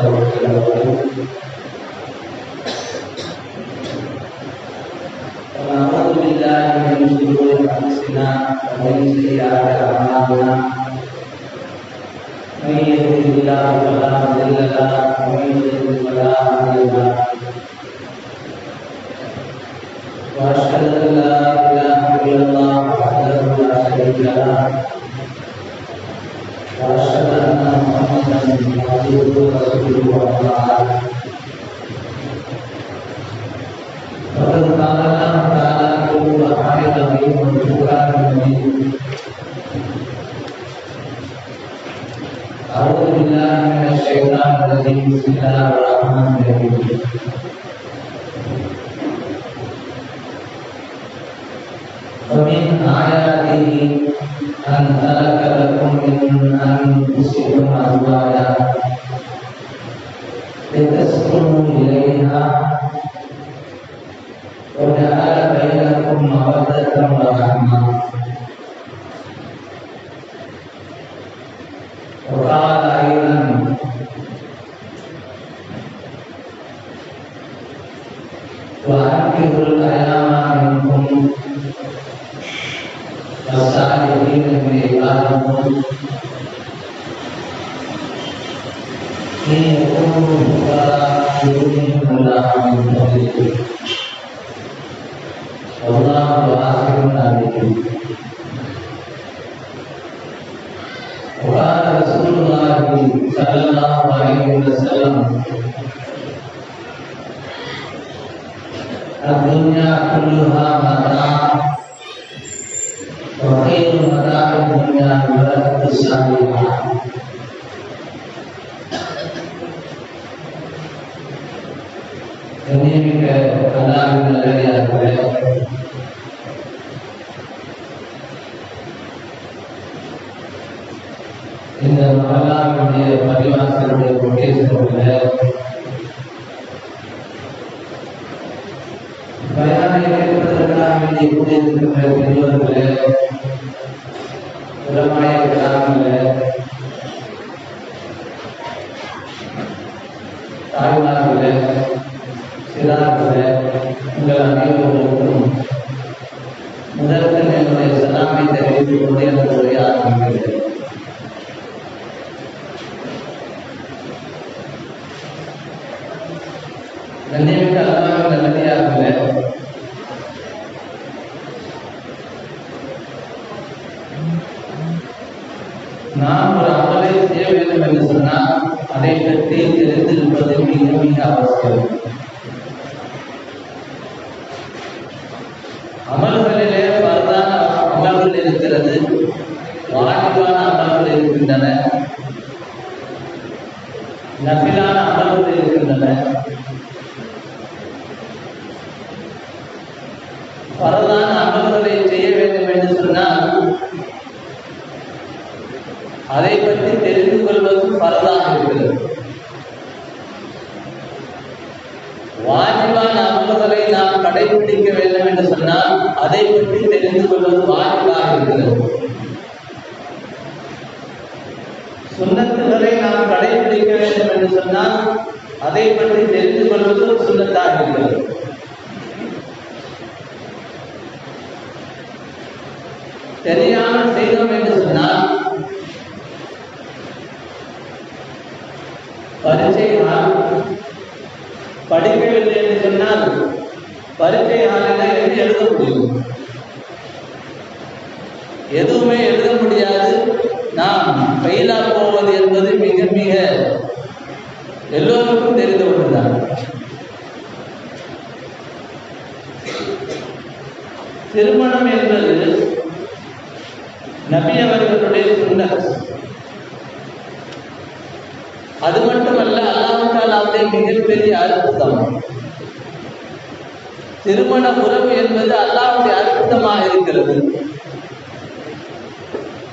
ونستغفره ونعوذ بالله من شرور أنفسنا ومن سيئات أعمالنا من يهده الله فلا مضل له ومن يضلل فلا هادي له وأشهد أن لا إله إلا الله وحده لا شريك له وأشهد أن محمدا عبده ورسوله أما بعد فقد قال الله تعالى في القرآن الكريم والفرقان المجيد أعوذ بالله من الشيطان الرجيم بسم الله الرحمن الرحيم ومن آياته أن خلق لكم من أنفسكم أزواجا لتسكنوا إليها وجعل بينكم مودة ورحمة وقال أيضا وأنكحوا الأيام منكم والصالحين من عبادكم إن يكونوا فقراء يغنيهم الله من فضله والله واسع عليم. وقال رسول الله صلى الله عليه وسلم الدنيا كلها متاع وخير متاع الدنيا المرأة الصالحة. கண்ணியமிக்க அல்லாஹ்வின் நல்லடியார்களே, இந்த மகளாவினுடைய பரிவாசலுடைய கொட்டேஷனில் பயானை கேட்பதற்காக வேண்டிய கூடியிருக்கின்ற பெரியவர்களே, உலமாய கிராமங்களே, தாய்மார்களே, சிறார்களே, உங்கள் அனைவருக்கும் முதற்கண் என்னுடைய சலாமை தெரிவித்துக் கொண்டு எனக்கு உரைய ஆரம்பிக்கிறேன். கண்ணியமிக்க அல்லாஹ்வின் நல்லடியார்களே, நாம் ஒரு அமலை செய்ய வேண்டும் என்று சொன்னால் அதை பற்றி தெரிந்திருப்பது மிக மிக அவசியம். அமல்களிலே பரதான அமல்கள் இருக்கிறது, வாஜிபான அமல்கள் இருக்கின்றன, நஃபிலான அமல்கள் இருக்கின்றன. பரதான அமல்களை செய்ய வேண்டும் என்று சொன்னால் அதை பற்றி தெரிந்து கொள்வது பரதாக இருக்கிறது. வாஜிபான அமல்களை நாம் கடைபிடிக்க வேண்டும் என்று சொன்னால் அதை பற்றி தெரிந்து கொள்வது வாஜிபாக இருக்கிறது. சுன்னத்துகளை நாம் கடைபிடிக்க வேண்டும் என்று சொன்னால் அதை பற்றி தெரிந்து கொள்வது சுன்னத்தாக இருக்கிறது. தெரியாமல் செய்தோம் என்று சொன்னால் பரீட்சை படிக்கவில்லை என்று சொன்னால் பரீட்சை ஹாலில் எப்படி எழுத முடியும்? எதுவுமே எழுத முடியாது. நாம் ஃபெயிலா போவது என்பது மிக மிக எல்லோருக்கும் தெரிந்த ஒன்றுதான். திருமணம் என்பது நபி அவர்களுடைய சுன்னத். அது மட்டுமல்ல, அல்லாஹ் தஆலாவுடைய மிகப்பெரிய அற்புதம். திருமண உறவு என்பது அல்லாஹ்வுடைய அற்புதமாக இருக்கிறது.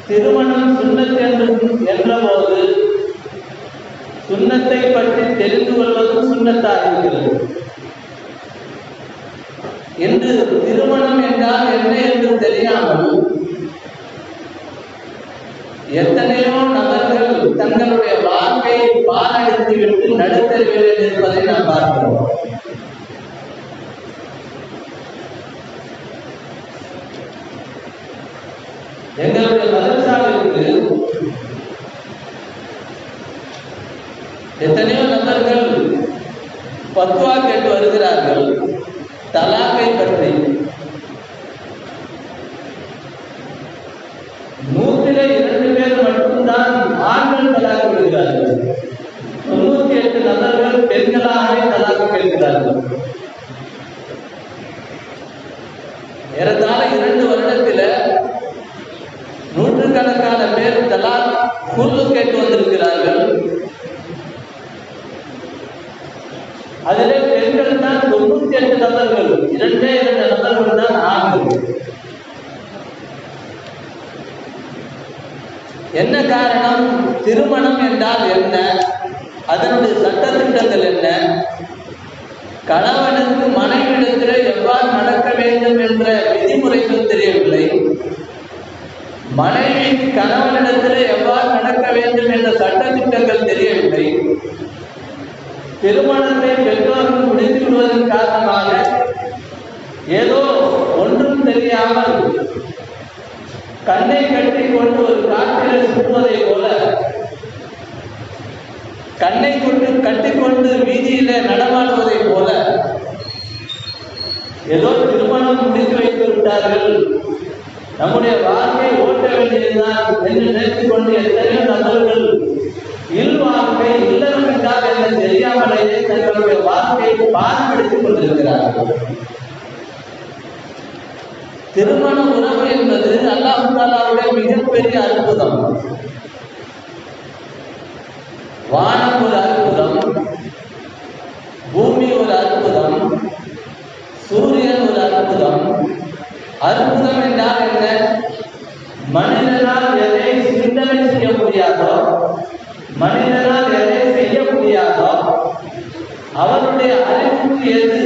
திருமணம் சுன்னத் என்றபோது சுன்னத்தை பற்றி தெரிந்து கொள்வதும் சுன்னத்தாக இருக்கிறது. என்று திருமணம் என்றால் என்ன என்று தெரியாமல் எத்தனையோ நபர்கள் தங்களுடைய வாழ்க்கையை பாலடித்து விட்டு நிறைவேறேன் என்பதை நாம் பார்க்கிறோம். எங்களுடைய மதரசாவிற்கு எத்தனையோ நபர்கள் பத்வா கேட்டு வருகிறார்கள் தலாக்கை பற்றி. 100 பேர் மட்டும்தான் ஆண்கள் தலாக்கு விடுகிறார்கள். 98 நபர்கள் பெண்களாகவே தலாக்கு கேட்கிறார்கள். ஏறத்தாழ 2 வருடத்தில் நூற்றுக்கணக்கான பேர் தலாக் குல்லு கேட்டு வந்திருக்கிறார்கள். அதிலே பெண்கள் தான் 98 நபர்கள், 2 நபர்கள் தான் ஆண்கள். என்ன காரணம்? திருமணம் என்றால் என்ன, அதனுடைய சட்டத்திட்டங்கள் என்ன, கணவனுக்கு மனைவிடத்தில் எவ்வாறு நடக்க வேண்டும் என்ற விதிமுறைகள் தெரியவில்லை, மனைவிக்கு கணவனிடத்தில் எவ்வாறு நடக்க வேண்டும் என்ற சட்டத்திட்டங்கள் தெரியவில்லை. திருமணத்தை பெற்றோர்கள் முடித்து விடுவதன் காரணமாக ஏதோ ஒன்றும் தெரியாமல் கண்ணை கட்டி கொண்டு ஒரு காற்றில் சுற்றுவதை போல, கண்ணை கொண்டு கட்டிக்கொண்டு வீதியில நடமாடுவதை போல, ஏதோ திருமணம் முடித்து வைத்து விட்டார்கள், நம்முடைய வாழ்க்கை ஓட்ட வேண்டியதுதான் என்று நினைத்துக் கொண்டு எத்தனையோ நபர்கள் இல்வாழ்க்கை இல்லறம் என்றால் என்ன தெரியாமலேயே தங்களுடைய வாழ்க்கையை பாதுகாத்துக் கொண்டிருக்கிறார்கள். திருமண உறவு என்பது அல்லாஹ் தஆலாவுடைய மிகப்பெரிய அற்புதம். வானம் ஒரு அற்புதம், பூமி ஒரு அற்புதம், சூரியன் ஒரு அற்புதம். அற்புதம் என்றால் என்ன? மனிதனால் எதை சிந்தனை செய்ய முடியாதோ, மனிதனால் எதை செய்ய முடியாதோ, அவருடைய அறிவுக்கு எது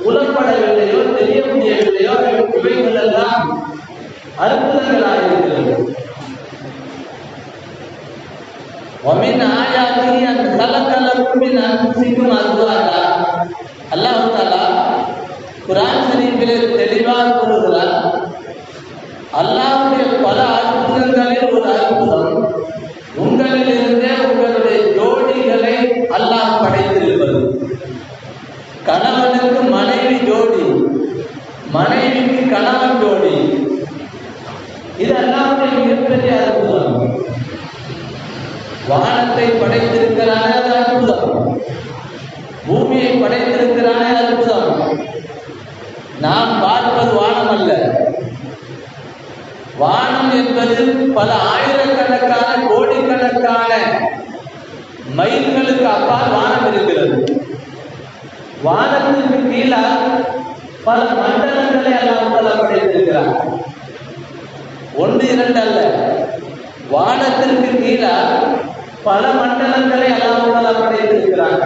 புலப்படவில்லையோ தெரிய முடியவில்லையோ இவைகள் எல்லாம் அற்புதங்களாக இருக்கிறது. அல்லாஹ் தஆலா குர்ஆன் ஷரீஃபிலே தெளிவாக கூறுகிறார், அல்லாஹ்வுடைய பல அற்புதங்களில் ஒரு அற்புதம் உங்களிலிருந்தே உங்களுடைய ஜோடிகளை அல்லாஹ் படைத்திருப்பது. கணவனுக்கு மனைவி ஜோடி, மனைவிக்கு கணவன் ஜோடி. இது அல்லாஹ்வுடைய மிகப்பெரிய அற்புதம். வானத்தை படைத்திருக்கிறானே அது அற்புதம், பூமியை படைத்திருக்கிறானே அற்புதம். நாம் பார்ப்பது வானம் அல்ல. வானம் என்பது பல ஆயிரக்கணக்கான கோடிக்கணக்கான மைல்களுக்கு அப்பால் வானம் இருக்கிறது. வானத்திற்கு கீழே பல மண்டலங்களை அல்லாஹ் படைத்திருக்கிறார். 1 2 அல்ல, வானத்திற்கு கீழே பல மண்டலங்களை அல்லாஹ் படைத்திருக்கிறார்.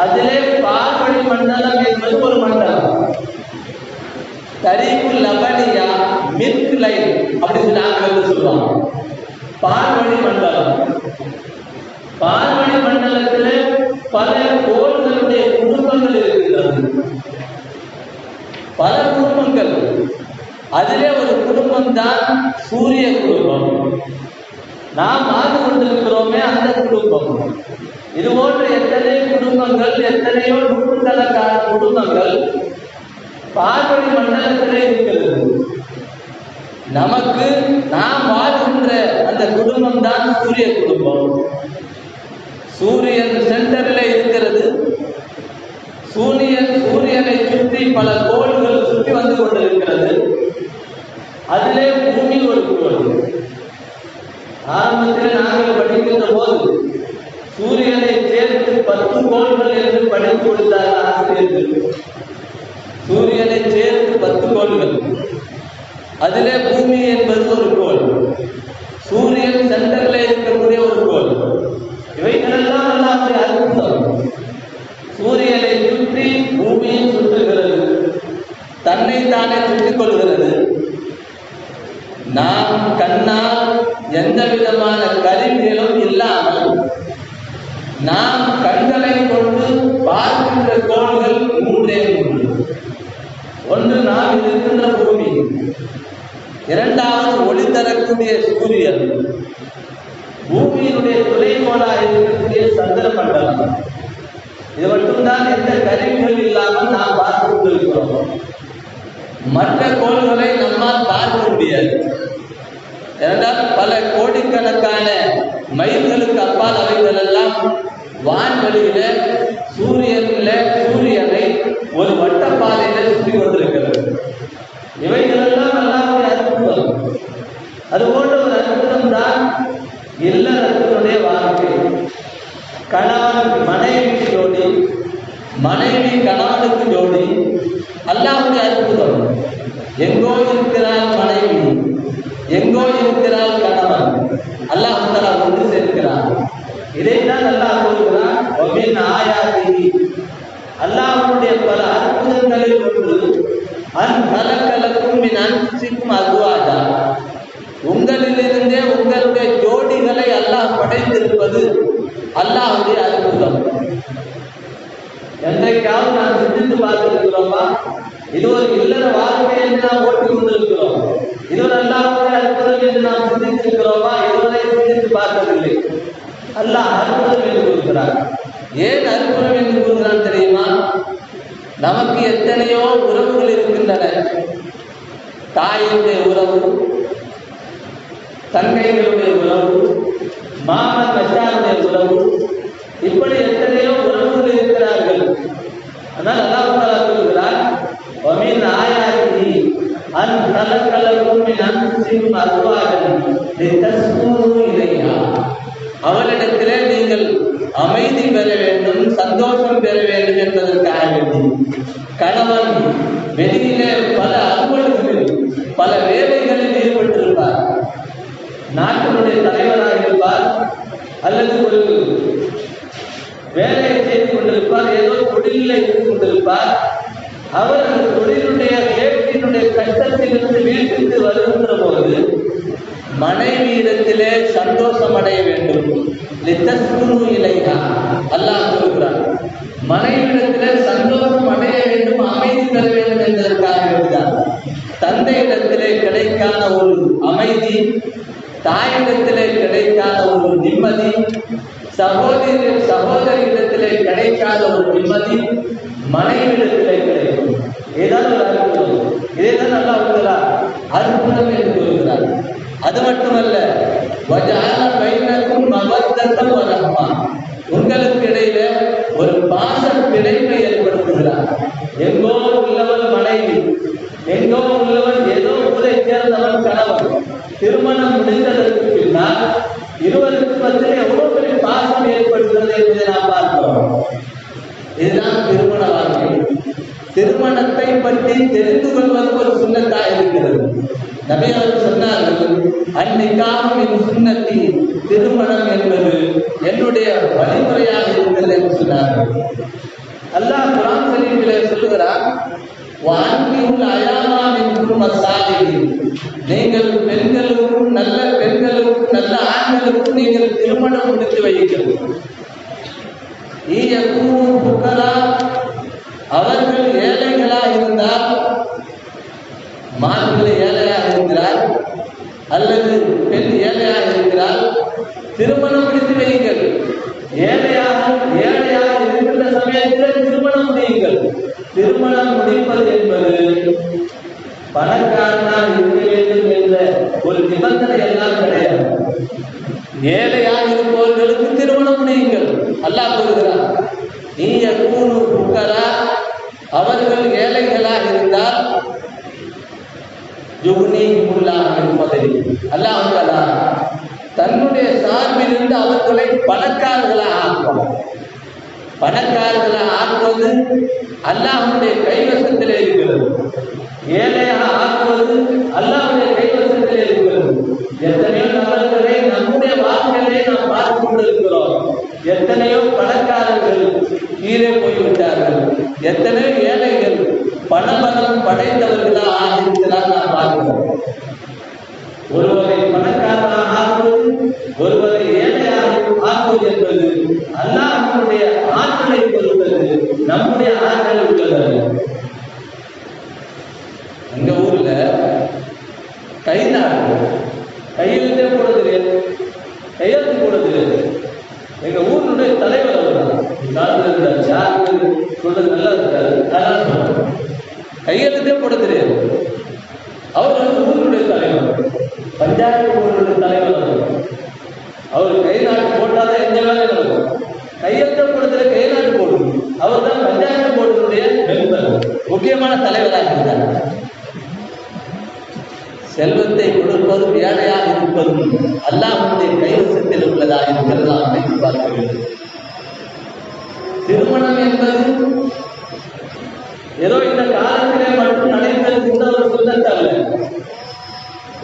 அதிலே பால்வழி மண்டலம் என்பது ஒரு மண்டலம். தரீக்கு லபனியா, மில்க் லைன் அப்படின்னு நாங்கள் சொல்லுவாங்க. பால்வழி மண்டலம். பால்வழி மண்டலத்தில் பல கோள்களுடைய குடும்பங்கள் இருக்கிறது, பல குடும்பங்கள். அதிலே ஒரு குடும்பம் தான் சூரிய குடும்பம். நாம் ஆண்டு கொண்டிருக்கிறோமே அந்த குடும்பம். இது போன்ற எத்தனை குடும்பங்கள், எத்தனையோ நூற்றுக்கணக்கான குடும்பங்கள் பால்வழி மண்டலத்திலே இருக்கிறது. நமக்கு நாம் வாழ்கின்ற அந்த குடும்பம் தான் சூரிய குடும்பம். சூரியன் சென்டரில் இருக்கிறது. சூரியனை சுற்றி பல கோள்கள் சுற்றி வந்து கொண்டிருக்கிறது. அதிலே பூமி ஒரு கோள். ஆரம்பத்தில் நாங்கள் படிக்கின்ற போது சூரியனை சேர்த்து 10 கோள்கள் என்று படித்து கொடுத்தார் ஆசிரியர்கள். சூரியனை சேர்த்து 10 கோள்கள். அதிலே பூமி என்பது ஒரு கோள், சூரியன் சென்டரில் இருக்கக்கூடிய ஒரு கோள். இவைகளெல்லாம் அல்லாஹ்வுடைய அற்புதம். சூரியனை சுற்றி பூமியை சுற்றுகிறது, தன்னை தானே சுற்றிக் கொள்கிறது. நாம் கண்ணால் எந்த விதமான கருவிகளும் இல்லாமல் நாம் கண்களை இரண்டாவது ஒளி தரக்கூடிய சூரியன், பூமியினுடைய துணைக்கோளாக இருக்கக்கூடிய சந்திர மண்டலம். இது மட்டும்தான் எந்த கருவிகள் இல்லாமல் நாம் பார்த்து கொண்டிருக்கிறோம். மற்ற கோள்களை நம்மால் பார்க்க முடியாது. ஏனென்றால் பல கோடிக்கணக்கான மைல்களுக்கு அப்பால் அவைகள் எல்லாம் வான்வெளியில சூரியனை ஒரு வட்டப்பாதையில சுற்றி கொண்டிருக்கிறது. இவைகளெல்லாம் அல்லாஹ்வுடைய அற்புதம். அதுபோன்ற ஒரு அற்புதம் தான் இல்லறத்தினுடைய வாழ்க்கை. கணவன் மனைவிக்கு ஜோடி, மனைவி கணவனுக்கு ஜோடி, அல்லாஹ்வுடைய அற்புதம். எங்கோ இருக்கிறாள் மனைவி, எங்கோ இருக்கிறாள் கணவன், அல்லாஹ் தஆலா ஒன்று சேர்க்கிறான். இதைத்தான் அல்லாஹ் கூறுகிறான், வமின் ஆயாத்திஹி, அல்லாஹ்வுடைய பல அற்புதங்களில் ஒன்று அன் கலக்கலக்கும் மின் அன்ஃபுசிக்கும் அஸ்வாஜா, உங்களிலிருந்தே உங்களுடைய ஜோடிகளை அல்லாஹ் படைத்திருப்பது அல்லாஹ்வுடைய அற்புதம். என்றைக்காவது நாம் சிந்தித்து பார்த்திருக்கிறோமா? இது ஒரு இல்லற வாழ்க்கை என்று நாம் ஓட்டிக் கொண்டிருக்கிறோம். இது ஒரு அல்லாஹ்வுடைய அற்புதம் என்று நாம் சிந்தித்திருக்கிறோமா? இதுவரை சிந்தித்து பார்த்ததில்லை. அல்லாஹ் அற்புதம் என்று கூறுகிறார். ஏன் அற்புதம் என்று கூறுகிறான் தெரியுமா? நமக்கு எத்தனையோ உறவுகள் இருக்கின்றன. தாயினுடைய உறவு, தங்கைகளுடைய உறவு, மாமன் மச்சானுடைய உறவு, இப்படி எத்தனையோ உறவுகள் இருக்கிறார்கள். ஆனால் அல்லாஹ் தஆலா சொல்கிறார், வமின் ஆயாத்திஹி அன் கலக்கலக்கும் மின் அன்ஃபுசிக்கும் அஸ்வாஜன் லிதஸ்குனூ இலைஹா, அவளிடத்திலே நீங்கள் அமைதி பெற வேண்டும், சந்தோஷம் பெற வேண்டும் என்பதற்காக வேண்டி. கணவன் வெளியிலே பல அலுவலகங்களில் பல வேலைகளில் ஈடுபட்டிருப்பார். நாட்டினுடைய தலைவராக இருப்பார், அல்லது ஒரு வேலையை செய்து கொண்டிருப்பார், ஏதோ தொழிலில் இருந்து கொண்டிருப்பார். அவர் அந்த தொழிலுடைய வேட்கையினுடைய கஷ்டத்திலிருந்து வீட்டுக்கு வருகின்ற போது மனைவியிடத்திலே சந்தோஷம் அடைய வேண்டும். லிதஸ்குனூ இலைஹா, அல்லாஹ் சொல்கிறார், மனைவியிடத்திலே சந்தோஷம் அடைய வேண்டும், அமைதி பெற வேண்டும் என்பதற்காக வேண்டிதான். தந்தையிடத்திலே கிடைக்காத ஒரு அமைதி, தாயிடத்திலே கிடைக்காத ஒரு நிம்மதி, சகோதரியிடத்திலே கிடைக்காத ஒரு நிம்மதி மனைவியிடத்திலே கிடைக்கும். இதுதான் ஒரு அற்புதம். இதைதான் அல்லாஹ் சொல்கிறார் அற்புதம் என்று கூறுகிறார். அது மட்டுமல்ல, வஜஅல பைனக்கும் மவத்தத்தன் வ ரஹ்மா, உங்களுக்கு இடையில ஒரு பாச பிணைப்பை ஏற்படுத்துகிறார். எங்கோ உள்ளவன் மனைவி, எங்கோ உள்ளவன் ஏதோ ஊரை சேர்ந்தவன் கணவன். திருமணம் முடிந்ததற்கு பின்னால் இருவருக்கு மத்தியில் எவ்வளவு பெரிய பாசம் ஏற்படுகிறது என்பதை நாம் பார்க்கிறோம். இதுதான் திருமண வாழ்க்கை. திருமணத்தை பற்றி தெரிந்து கொள்வது ஒரு சுன்னத்தாக இருக்கிறது. நபி அவர்கள் சொன்னார்கள், அந்நிக்காஹு மின் சுன்னத்தி, திருமணம் என்பது என்னுடைய வழிமுறையாக இருக்கிறது என்று சொன்னார்கள். அல்லாஹ் குர்ஆன் ஷரீஃபிலே சொல்லுகிறார், வஅன்கிஹுல் அயாமா மின்கும் அஸ்ஸாலிஹீன், நீங்கள் பெண்களுக்கும் நல்ல பெண்களுக்கும் நல்ல ஆண்களுக்கும் நீங்கள் திருமணம் முடித்து வையுங்கள். ஈயக்கூனு ஃபுகரா, அவர்கள் ஏழைகளாக இருந்தால், மார்பில் ஏழையாக இருக்கிறார் அல்லது பெண் ஏழையாக இருக்கிறார், திருமணம் முடித்து வையுங்கள். ஏழையாக இருக்கின்ற சமயத்தில் திருமணம் முடியுங்கள். திருமணம் முடிப்பது என்பது பணக்காரனாக இருக்க வேண்டும் என்ற ஒரு நிபந்தனை எல்லாம் கிடையாது. ஏழையாக இருப்பவர்களுக்கு திருமணம் முடியுங்கள். அல்லாஹ் கூறுகிறார், ஈயக்கூனு ஃபுகரா, அவர்கள் ஏழைகளாக இருந்தால், அல்லாஹ் தஆலா தன்னுடைய சார்பிலிருந்து அவர்களை பணக்காரர்களாக ஆக்குவார். பணக்காரர்களாக ஆக்குவது அல்லாஹ்வுடைய கைவசத்திலே இருக்கிறது. ஏழையாக ஆக்குவது அல்லாஹ்வுடைய கைவசத்திலே இருக்கிறது. எத்தனையோ நபர்களை நம்முடைய வாழ்க்கையிலே நாம் பார்த்து கொண்டிருக்கிறோம். எத்தனையோ பணக்காரர்கள் கீழே போய்விட்டார்கள், எத்தனையோ ஏழைகள் பணபலம் படைத்தவர்களாக ஆகியிருக்கிறார் நாம் பார்க்கிறோம். ஒருவரை பணக்காரராக ஆக்குவது, ஒருவரை ஏழையாக ஆக்குவது என்பது அல்லாஹ்வுடைய ஆற்றலை பொறுத்தது, நம்முடைய ஆற்றல் உள்ளது. எங்க ஊர்ல கை சொல்றது நல்லா இருக்காது. கையெழுத்தே போட தெரியாது. அவர் ஊருடைய தலைவர், பஞ்சாயத்து போர்டுடைய தலைவர். அவர் கை நாட்டு போட்டாதான் எந்த வேலை நடக்கும். கையெழுத்த போடுறதுல கை நாட்டு போடும். அவர் தான் பஞ்சாயத்து போர்டுடைய மெம்பர், முக்கியமான தலைவராக இருந்தார். செல்வத்தை கொடுப்பதும் ஏழையாக இருப்பதும் அல்லாஹ்வுடைய கைவசத்தில் உள்ளதாக இருக்கிறதா அமைத்து பார்க்க வேண்டும். திருமணம் என்பது ஏதோ இந்த காலத்திலே மட்டும் நடைபெறுகின்ற ஒரு சுண்ணத்தல்ல.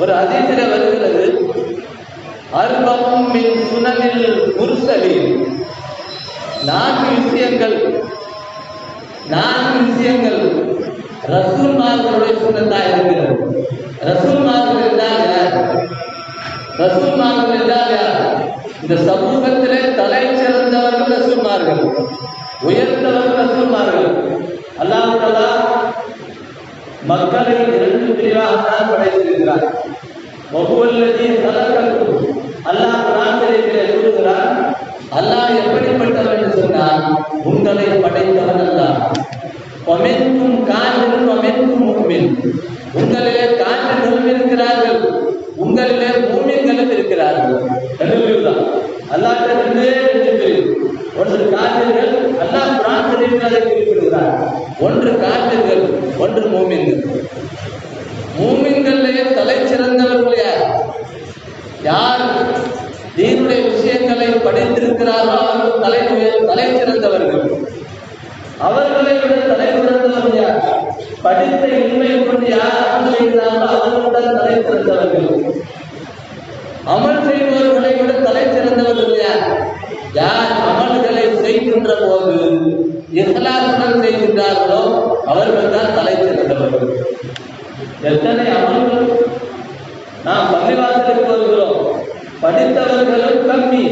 ஒரு ஹதீஸிலே வருகிறது, அர்பஉம் மின் சுனனில் முர்ஸலீன், நான்கு விஷயங்கள் ரசூல்மார்களுடைய சுன்னத்தாக இருக்கிறது. ரசூல்மார்கள் என்றால் யார்? ரசூல்மார்கள் என்றால் யார்? இந்த சமூகத்திலே தலை சிறந்தவர்கள் ரசூல்மார்கள், உயர்ந்தவர்கள் ரசூல்மார்கள். அல்லாஹ் தஆலா மக்களை இரண்டு பிரிவாகத்தான் படைத்திருக்கிறார். வஹுவல்லதீ கலகக்கும், அல்லாஹ் குர்ஆனிலே கூறுகிறார், அல்லாஹ் எப்படிப்பட்டவன் என்று சொன்னால், உங்களை படைத்தவன் அல்லாஹ். வமின்கும் காஃபிரும் வமின்கும் முஃமின், உங்களிலே காஃபிர்களும் இருக்கிறார்கள், உங்களிலே மூமின்களும் இருக்கிறார்கள். ரெண்டுதான் அல்லாஹ் ரெண்டு ஒன்று காஃபிர்கள், அல்லாஹ் குர்ஆன் ஷரீஃபிலே குறிப்பிடுகிறார். ஒன்று காஃபிர்கள், ஒன்று மூமின்கள். மூமின்களிலே தலை சிறந்தவர்கள் யார்? யார் தீனுடைய விஷயங்களை படித்திருக்கிறாரோ அவர்கள் தலை சிறந்தவர்கள். அவர்களை விட தலை சிறந்தவர்கள் யார்? படித்த இன்மை கொண்டு யார் அமல் செய்கிறார்களோ அவர்களுடன் தலை சிறந்தவர்கள். அமல் செய்பவர்களை விட தலை சிறந்தவர்கள் யார்? யார் அமல்களை செய்கின்ற போது இஹ்லாஸுடன் செய்கின்றார்களோ அவர்கள் தான் தலை சிறந்தவர்கள். எத்தனை அமல்கள் நாம் பள்ளிவாசலுக்கு வருகிறோம், படித்தவர்களும் கம்மி.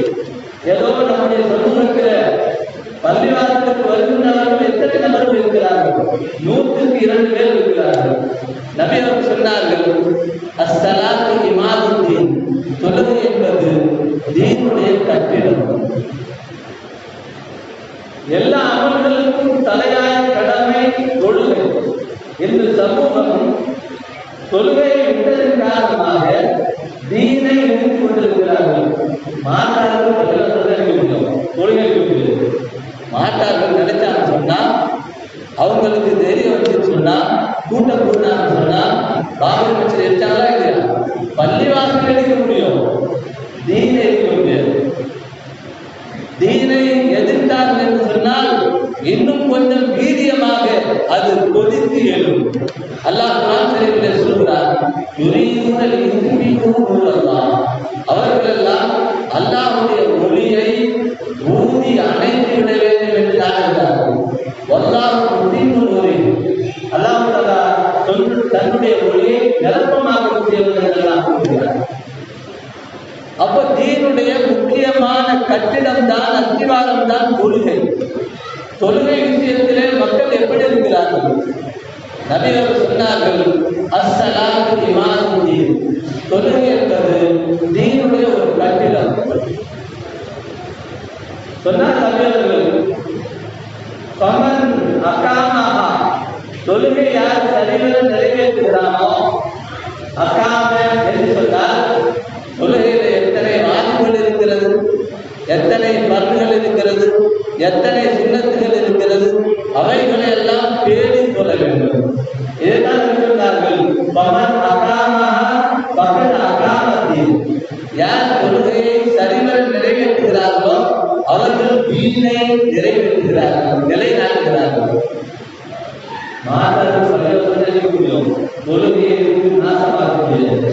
ஏதோ நம்முடைய சமூகத்தில் பள்ளிவாசலுக்கு வருகின்றவர்கள் எத்தனை நபர்கள் இருக்கிறார்கள்? 100க்கு 2 பேர் இருக்கிறார்கள். நபி அவர்கள் சொன்னார்கள், அஸ்ஸலாத்து இமாதுத்தீன், தொழுகை என்பது தீனுடைய கட்டிடம். எல்லா அமல்களுக்கும் தலையாய கடமை தொழுகை. இந்த சமூகம் தொழுகையை விட்டதன் காரணமாக தீனை எழுதி கொண்டிருக்கிறார்கள். மாட்டார்கள் தொழுகைக்கு மாட்டார்கள் நினைச்சாங்க சொன்னா, அவங்களுக்கு தைரியம் வச்சு சொன்னா, கூட்டம் கூட்டினாங்க சொன்னா, பாபர் வச்சு எடுத்தாங்களா இல்லையா? பள்ளிவாசல் எடுக்க முடியும், தீனை எடுக்க முடியாது. தீனை எதிர்த்தார்கள் என்று சொன்னால் இன்னும் கொஞ்சம் வீரியமாக அது கொதித்து எழும். அல்லாஹ் குர்ஆன் ஷரீஃபிலே சொல்கிறார், யுரீதுன லியுத்பிஉ நூரல்லாஹ், அவர்கள் எல்லாம் அல்லாஹ்வுடைய ஒளியை ஊதி அணைத்து விட வேண்டும் என்று நாடுகிறார்கள். வல்லாஹு முத்தீமு நூரிஹி, அல்லாஹ் தஆலா தன்னுடைய ஒளியை நிரப்பமாக்கக்கூடியவர்கள் என்றெல்லாம் கூறுகிறார். அப்ப தீனுடைய முக்கியமான கட்டிடம் தான், அஸ்திவாரம் தான் தொழுகை. தொழுகை விஷயத்திலே மக்கள் எப்படி இருக்கிறார்கள்? நபி அவர்கள் சொன்னார்கள், அஸ்ஸலாத்து இமாதுத்தீன், தொழுகை என்பது தீனுடைய ஒரு கட்டிடம். சொன்னார் நபி அவர்கள், ஃபமன் அகாமஹா, தொழுகை யார் சரிவர நிறைவேற்றுகிறானோ, அகாம என்று சொன்னால் தொழுகையில் எத்தனை வாஜிபுகள் இருக்கிறது, எத்தனை ஃபர்துகள் இருக்கிறது, எத்தனை சுன்னத்துகள் இருக்கிறது, அவைகளை எல்லாம் பேணி சொல்ல வேண்டும். இதுதான் சொன்னார்கள், பமன் அகாமஹா பகல் அகாமத்தீன், யார் தொழுகையை சரிவர நிறைவேற்றுகிறார்களோ அவர்கள் தீனை நிறைவேற்றுகிறார்கள், நிலைநாட்டுகிறார்கள். மாதம் சொல்ல முடியும், தொழுகையை நாசமாக்க முடியாது.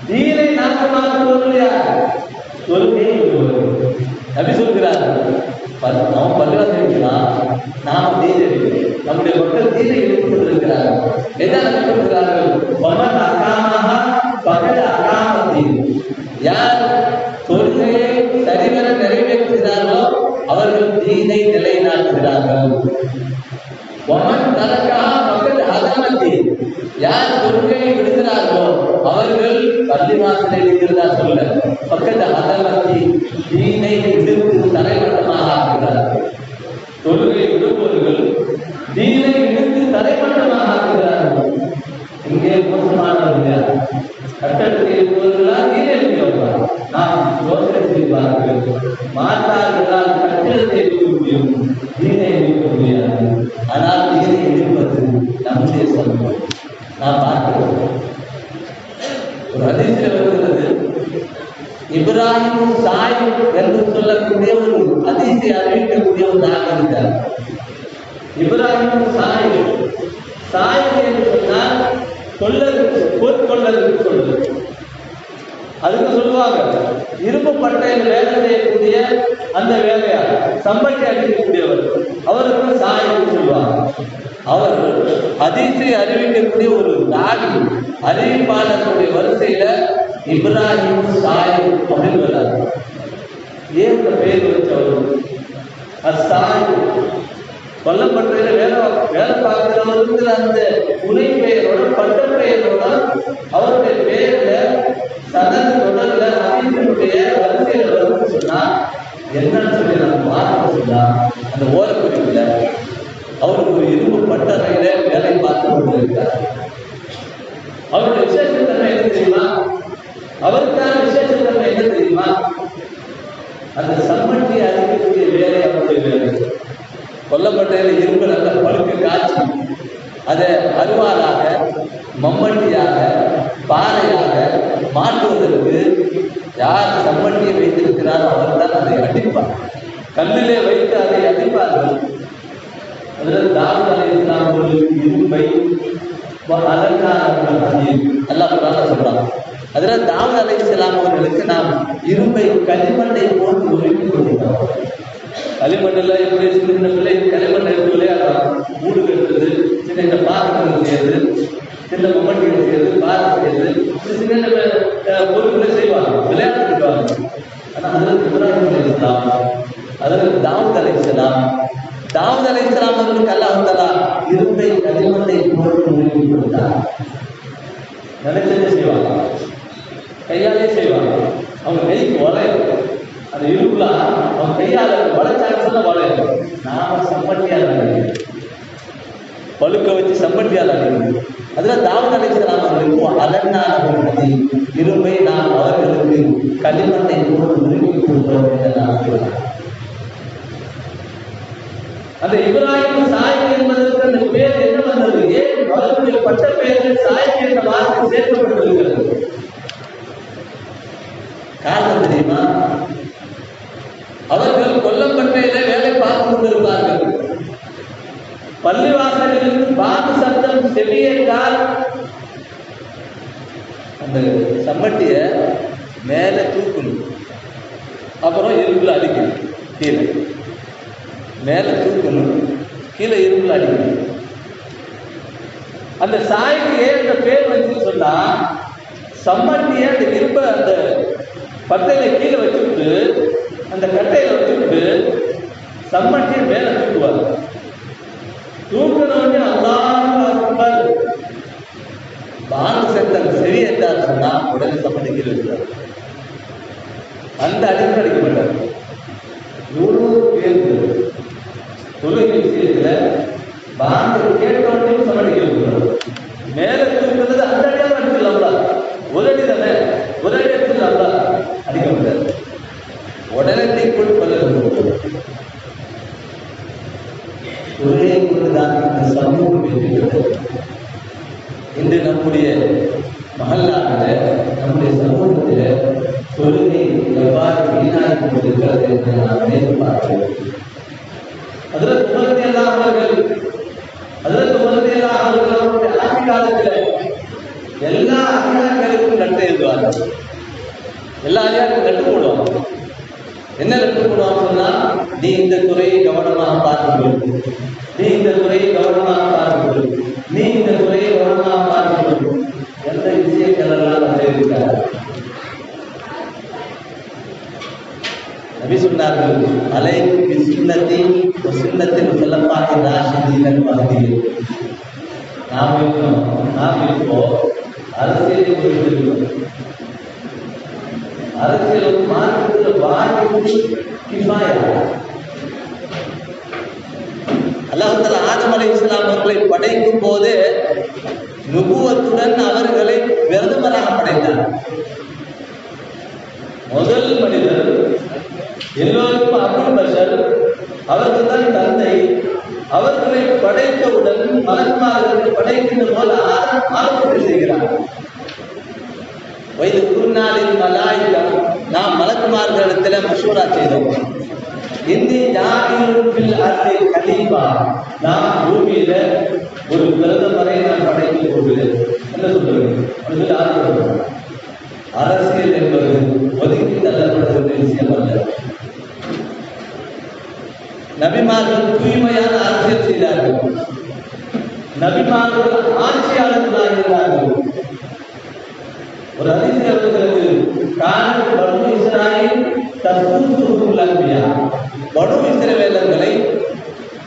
தீனை நாசமாக்குவது யார்? தொழுகையை நபி சொல்கிறார்கள், அவன் பள்ளிவாசல் இருக்கிறான், நாம் தீனை இருக்கிறோம், நம்முடைய மக்கள் தீனை எடுத்துக் கொண்டிருக்கிறார்கள். எதாவது சொல்கிறார்கள், பமன் அகாமஹா பகல் அகாமத்தீன், யார் தொழுகையை சரிவர நிறைவேற்றுகிறார்களோ அவர்கள் தீனை நிலைநாட்டுகிறார்கள். வமன் தரக்கா பகல் ஹதமத்தீன், யார் தொழுகையை விடுகிறார்களோ அவர்கள் பள்ளிவாசலை இருக்கிறதா சொல்ல பக்கத்து ஹதமத்தீன், தீனை விடுத்து தலைமட்டமாக ஆக்குகிறார்கள். கொள்கிறார்கள். மாற்றார்களால் கட்டிடத்தை எழுப்ப முடியும், தீனை எழுப்ப முடியாது. ஆனால் தீனை எழுப்பது நம்முடைய சமூகம். நான் பார்க்கிறோம், ஒரு ஹதீஸில் வருகிறது, இப்ராஹிம் சாயிப் என்று சொல்லக்கூடிய ஒரு ஹதீஸை அறிவிக்கக்கூடிய ஒரு நாள் இருந்தார். இப்ராஹிம் சாயிப், சாயிப் என்று சொன்னால் கொள்ளருக்கு, பொற்கொள்ளருக்கு சொல்வது. அதுக்கு சொல்லுவாங்க இரும்பு பட்டையில் வேலை செய்யக்கூடிய அந்த வேலையார், சம்பட்டி அடிக்கக்கூடியவர், அவருக்கு சாயிப் சொல்லுவாங்க. அவர் ஹதீஸை அறிவிக்கக்கூடிய ஒரு நாடி அறிவிப்பாளர்களுடைய வரிசையில இப்ராஹிம் சாயிப் அப்படின்னு வர்றாரு. ஏன் இந்த பெயர் வச்சவர்? அசாயிப், கொல்லப்பட்ட வேலை பார்க்கிறவருக்கு அந்த துணை பெயரோட பட்ட பெயரோட அவருடைய பெயர்ல சதன் தொடர்ல ஹதீஸினுடைய வரிசையில் வரும்னு சொன்னா என்னன்னு சொல்லி நம்ம பார்க்க சொன்னா அந்த ஓரக்குறிப்பில் அவருக்கு ஒரு இரும்பு பட்டறையில வேலை பார்த்து கொண்டிருக்கார். அவருடைய விசேஷத்தன்மை என்ன தெரியுமா? அவருக்கான விசேஷத்தன்மை என்ன தெரியுமா? அந்த சம்மட்டி அடிக்கக்கூடிய வேலை அவருடைய வேலை. கொல்லப்பட்டையில இரும்பு நல்ல பழுக்கு காய்ச்சி அதை அருவாளாக, மம்மட்டியாக, பாறையாக மாற்றுவதற்கு யார் சம்மட்டியை வைத்திருக்கிறாரோ அவர் தான் அதை அடிப்பார். கல்லிலே வைத்து அதை அடிப்பார்கள். அதில் தாவூத் அலைஹிஸ்ஸலாம் அவர்களுக்கு இரும்பை அல்லாஹ் குர்ஆன்ல சொல்றாங்க. அதில் தாவூத் அலைஹிஸ்ஸலாம் அவர்களுக்கு நாம் இரும்பை களிமண்ணை போட்டு உருக்கி கொடுக்கிறோம். களிமண்ணில் எப்படி சின்ன பிள்ளை களிமண் எடுத்து விளையாடுறான், மூடு கட்டுறது, சின்ன பாத்திரங்கள் செய்யறது, சின்ன மம்மட்டிகள் செய்யறது, பாறை செய்யறது, சின்ன பொருட்களை செய்வாங்க, விளையாட்டுவாங்க. ஆனால் அதற்கு இப்ராஹிம் அலைஹிஸ்ஸலாம், அதற்கு தாவூத் அலைஹிஸ்ஸலாம், தாவூத் அலைஹிஸ்ஸலாம் அவர்களுக்கு அல்லாஹ் தஆலா இரும்பை களிமண்ணை போட்டு உருக்கி கொடுத்தார். நினைச்சதே செய்வாங்க, கையாலே செய்வாங்க. அவங்க கைக்கு வளையும், அந்த இரும்புலாம் அவங்க கையால் வளைச்சாங்க சொன்னா வளையும். நாம சம்பட்டியால் அடிக்கிறது, பழுக்க வச்சு சம்பட்டியால் அடிக்கிறது. அதில் தாவூத் அலைஹிஸ்ஸலாம் அவர்களுக்கும் அதனால இரும்பை நாம் அவர்களுக்கு களிமண்ணை போட்டு உருக்கி கொடுத்தோம் என்று நான் சொல்றேன். அந்த இப்ராஹிம் சாயிப் என்பதற்கு அந்த பேர் என்ன வந்தது? ஏன் அவர்களுடைய பட்ட பெயர்கள் சாயிப் என்ற வார்த்தை சேர்க்கப்பட்டிருக்கிறது? காரணம் தெரியுமா? அவர்கள் கொல்லப்பட்டையில வேலை பார்த்து கொண்டிருப்பார்கள். பள்ளிவாசலில் பாங்கு சத்தம் செவியேற்றால் அந்த சம்மட்டிய மேல தூக்கணும், அப்புறம் இரும்புல அடிக்கணும், கீழே மேல தூக்கணும், கீழே இரும்புல அடிக்கணும். அந்த சாய்க்கு ஏன் அந்த பேர் வந்து சொன்னா, சம்மட்டிய அந்த இரும்ப அந்த பட்டையில கீழே வச்சுவிட்டு அந்த கட்டையில வச்சுவிட்டு சம்மட்டியை மேல தூக்குவாங்க. தூக்கணும்னு அல்லாஹ் அக்பர் பாங்கு சத்தம் செவியேற்றார் சொன்னா உடனே சம்மட்டி கீழே வச்சுவார். அந்த அடிப்பு அடிக்க மாட்டார். எவ்வளவு பேர் தொழுகை விஷயத்துல பாங்கு கேட்டோடனே சம்மட்டி கீழே வச்சுவார். மேல தூக்குறது அந்த அடியால் அடிக்கலாம்ல, ஒரு அடி தானே, ஒரு அடி அடிக்கலாம்ல, அடிக்க மாட்டார். உடனே தீப்பொழி பல்ல தொழிலை கொண்டுதான் இந்த சமூகம் வெற்றி பெற்றது. இன்று நம்முடைய மஹல்லாவில், நம்முடைய சமூகத்தில் தொழிலை எவ்வாறு வீணாகி கொண்டிருக்கிறது என்று நாம் நினைத்து பார்க்கிறோம். அதில் துமரத்தையெல்லாம் அவர்களுடைய ஆட்சி காலத்தில் எல்லா அதிகாரிகளுக்கும் நட்டு எழுதுவார்கள். எல்லா அதிகாரிக்கும் நட்டு போடுவாங்க. என்ன நட்டு போடுவாங்க சொன்னா, நீ இந்த துறையை கவனமாக பார்த்துக்கொள், நீ இந்த துறையை கவனமாக பார்த்துக்கொள், நீ இந்த துறையை கவனமாக பார்த்துக்கொள். எந்த விஷயங்கள் எல்லாம் அறிவிக்கிறார். நபி சொன்னார்கள், அலைக்கும் பிசுன்னதி சுன்னத்தில் முஸல்லஃபாஹி ராஷிதீன் மஹ்தியின். நாம் இப்போ அரசியலை குறிப்பிட்டிருக்கிறோம். அரசியல் மார்க்கத்தில் வாய்ப்பு கிஃபாயா. அல்லாஹ் தஆலா ஆதம் அலைஹிஸ்ஸலாம் அவர்களை படைக்கும் போது நுபுவத்துடன் அவர்களை பிரதமராக படைத்தார். முதல் மனிதர் எல்லோருக்கும் அபுல் பஷர், அவர்கள் தான் தந்தை. அவர்களை படைத்தவுடன் மலக்குமார்களை படைக்கின்ற போது ஆலோசனை செய்கிறார். வயது குருநாளின் மலாயிகா, நாம் மலக்குமார்களிடத்தில் மஷூரா செய்தோம். இந்தி ஜாகில் அர்தி கலீஃபா, நாம் பூமியில ஒரு பிரதமரை நான் படைக்க போகிறேன் என்ன சொல்லுவேன். அரசியல் என்பது ஒதுக்கி தள்ளப்படுகிற விஷயம் அல்ல. நபிமார்கள் தூய்மையான அரசியல் செய்தார்கள். நபிமார்கள் ஆட்சியாளர்களாக இருந்தார்கள். ஒரு அதிசயத்திற்கு காரணம் பனு இஸ்ராயேல் தசூசுல் அன்பியா, பனு இஸ்ரவேலர்களை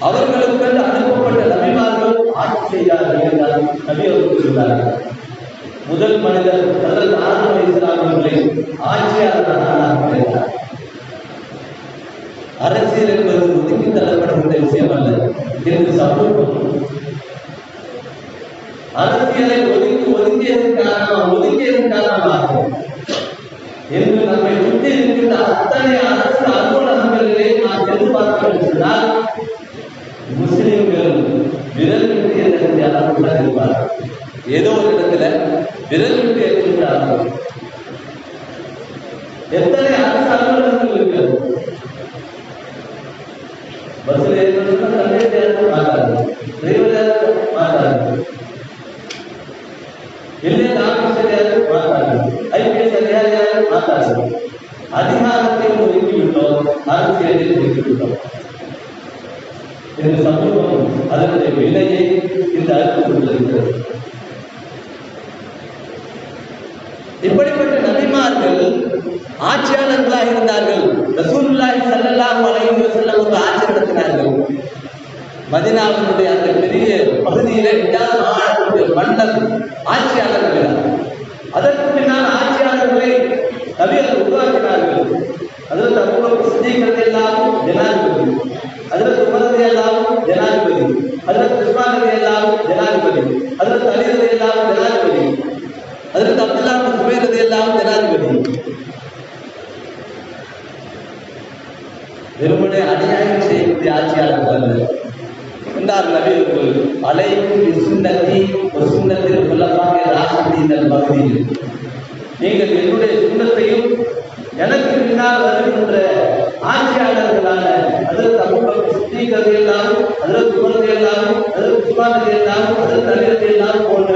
அவர்களுக்கு அனுப்பப்பட்ட நபிமார்கள் ஆட்சி செய்தார்கள் என்றால் நபி அவர்கள் சொன்னார்கள். முதல் மனிதர் ஹஜ்ரத் ஆதம் அலைஹிஸ்ஸலாம் அவர்களை ஆட்சியாளராக. அரசியல் என்பது ஒதுக்கி தள்ளப்படுகின்ற விஷயம் அல்ல. என்று சமூகம் அரசியலை ஒதுக்கியதன் காரணமாக என்று நம்மை சுற்றி இருக்கின்ற அத்தனை அரசு அலுவலகங்களிலே நாம் சென்று பார்க்க சொன்னால் முஸ்லிம்கள் விரல் விட்டு என்ற அளவுடன் இருப்பார்கள். ஏதோ ஒரு இடத்துல விரல் விட்டு என்கின்றார்கள். எத்தனை அரசு அலுவலகங்கள் இருக்கிறது. பஸ்ல மாட்டாரு, மாட்டாரு, ஐபிஎஸ் அதிகாரியாக மாட்டாரு. அதிகாரத்தை ஒதுக்கிவிட்டோம், அரசியலில் ஒதுக்கிவிட்டோம். இந்த சமூகம் அதனுடைய விலையை இந்த அறிந்து கொண்டிருக்கிறது. இப்படிப்பட்ட நபிமார்கள் ஆட்சியாளர்களாக இருந்தார்கள். ரசூலுல்லாஹி ஸல்லல்லாஹு அலைஹி வஸல்லம் ஒரு ஆட்சி நடத்தினார்கள். மதீனாவினுடைய அந்த பெரிய பகுதியில மாநிலத்தினுடைய மன்னர் ஆட்சியாளர்கள். அதற்கு பின்னால் ஆட்சியாளர்களை நபிகள் உருவாக்கினார்கள். அதில் அபூபக்கர் சித்தீக் ரலியல்லாஹு ஜனாதிபதி, அதில் உமர் ரலியல்லாஹு ஜனாதிபதி, அதில் உஸ்மான் ரலியல்லாஹு ஜனாதிபதி, அதில் அலி ரலியல்லாஹு ஜனாதிபதி, அதில் அப்துல்லாஹ் பின் சுபைர் ரலியல்லாஹு ஜனாதிபதி. வெறுமனே அநியாயம் செய்யக்கூடிய ஆட்சியாளர்கள் என்றார் நபிகள். அலைக்கும் சுன்னதி ஒரு சுன்னத்தில் கொல்லமாக ராசியின் பகுதியில் நீங்கள் என்னுடைய சுண்ணத்தையும் எனக்கு பின்னால் வருகின்ற ஆட்சியாளர்களான அதற்கு அபூபக்கர் சித்தீக் ரலியல்லாஹு, அதற்கு உமர் ரலியல்லாஹு, அதற்கு உஸ்மான் ரலியல்லாஹு, அதற்கு அலி ரலியல்லாஹு போன்ற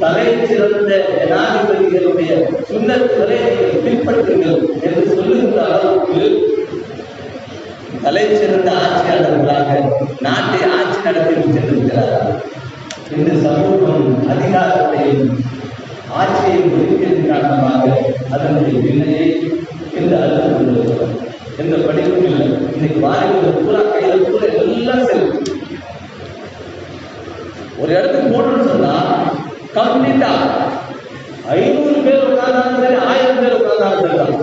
தலை சிறந்த ஜனாதிபதிகளுடைய சுன்னத்துகளை நீங்கள் பின்பற்றுங்கள் என்று சொல்லுகின்ற அளவுக்கு தலை சிறந்த ஆட்சியாளர்களாக நாட்டை ஆட்சி நடத்தி சென்றிருக்கிறார்கள். இந்த சமூகம் அதிகாரத்தையும் ஆட்சியை ஒதுக்கியதன் காரணமாக அதனுடைய வினையை என்று அறிந்து கொண்டிருக்கிறோம். எந்த படிப்பும் இல்லை. இன்னைக்கு வாரிகள் பூரா கையில் பூரா எல்லாம் செல்லும். ஒரு இடத்துக்கு போகணும்னு சொன்னா கம்ப்ளீட்டா 500 பேர் உட்கார்ந்தாலும் சரி, 1000 பேர் உட்கார்ந்தாலும் சரி,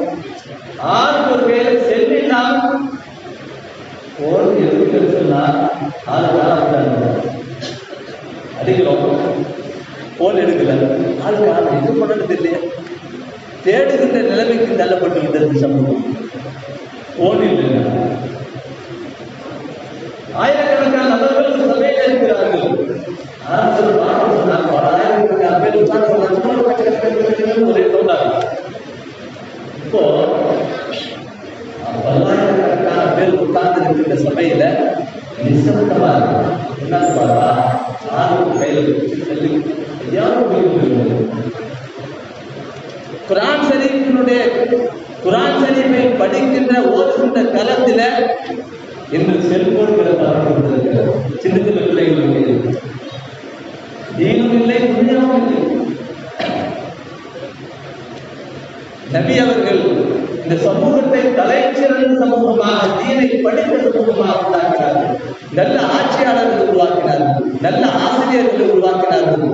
ஆளுக்கு ஒரு கையில செல்லில்லாம் போன் எதுக்கு சொன்னா அடிக்கிறோம். போன் எடுக்கல, ஆளுக்கு எது பண்ணு தெரியல, தேடுகின்ற நிலைமைக்கு தள்ளப்பட்டு விட்டது சமூகம். போன் இல்லை. ஆயிரக்கணக்கான நபர்கள் சபையில் இருக்கிறார்கள். ஒரே சொன்னாங்க. இப்போ பல்லாயிரக்கணக்கான பேர் உட்கார்ந்து இருக்கின்ற சபையில நிசப்தமா இருக்கு. என்ன பாரா ஆளுக்கு கையில சொல்லி குர்ஆன் ஷரீஃபினுடைய குர்ஆன் ஷரீஃபை படிக்கின்ற ஓதுகின்ற களத்தில் இன்று செல்போன்களை பார்க்கிறது. சின்ன சின்ன பிள்ளைகளுக்கு தீனும் இல்லை, புண்ணியமும் இல்லை. நபி அவர்கள் இந்த சமூகத்தை தலைச்சிறந்த சமூகமாக, தீனை படித்த சமூகமாக உண்டாக்கினார்கள். நல்ல ஆட்சியாளர்கள் உருவாக்கினார்கள், நல்ல ஆசிரியர்களை உருவாக்கினார்கள்,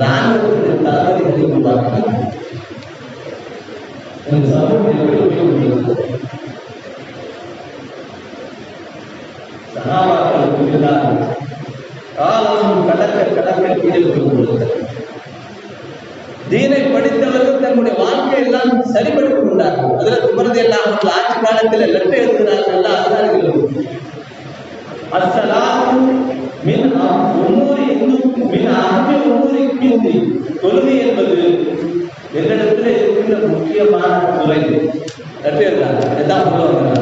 ராணுவத்தினுடைய தளபதிகளை உருவாக்கினார்கள். இந்த சமூகம் சகாபாக்களுக்கு பின்னால் காலம் கடக்க கீழே கொண்டு தீனை படித்தவர்கள் தன்னுடைய வாழ்க்கை எல்லாம் சரிபடுத்திக் கொண்டார்கள். அதில் உமரது எல்லாம் ஆட்சி காலத்தில் லெட்டர் எழுதுகிறார்கள் அதிகாரிகள். அஸ்ஸலாத்து மின் உம்மூரி மின் அஹ்மி உம்மூரி மின்னி. தொழுகை என்பது என்னிடத்தில் இருக்கின்ற முக்கியமான துறை. லெட்டர் எழுதுறாங்க. எல்லாம் சொல்லுவாங்க.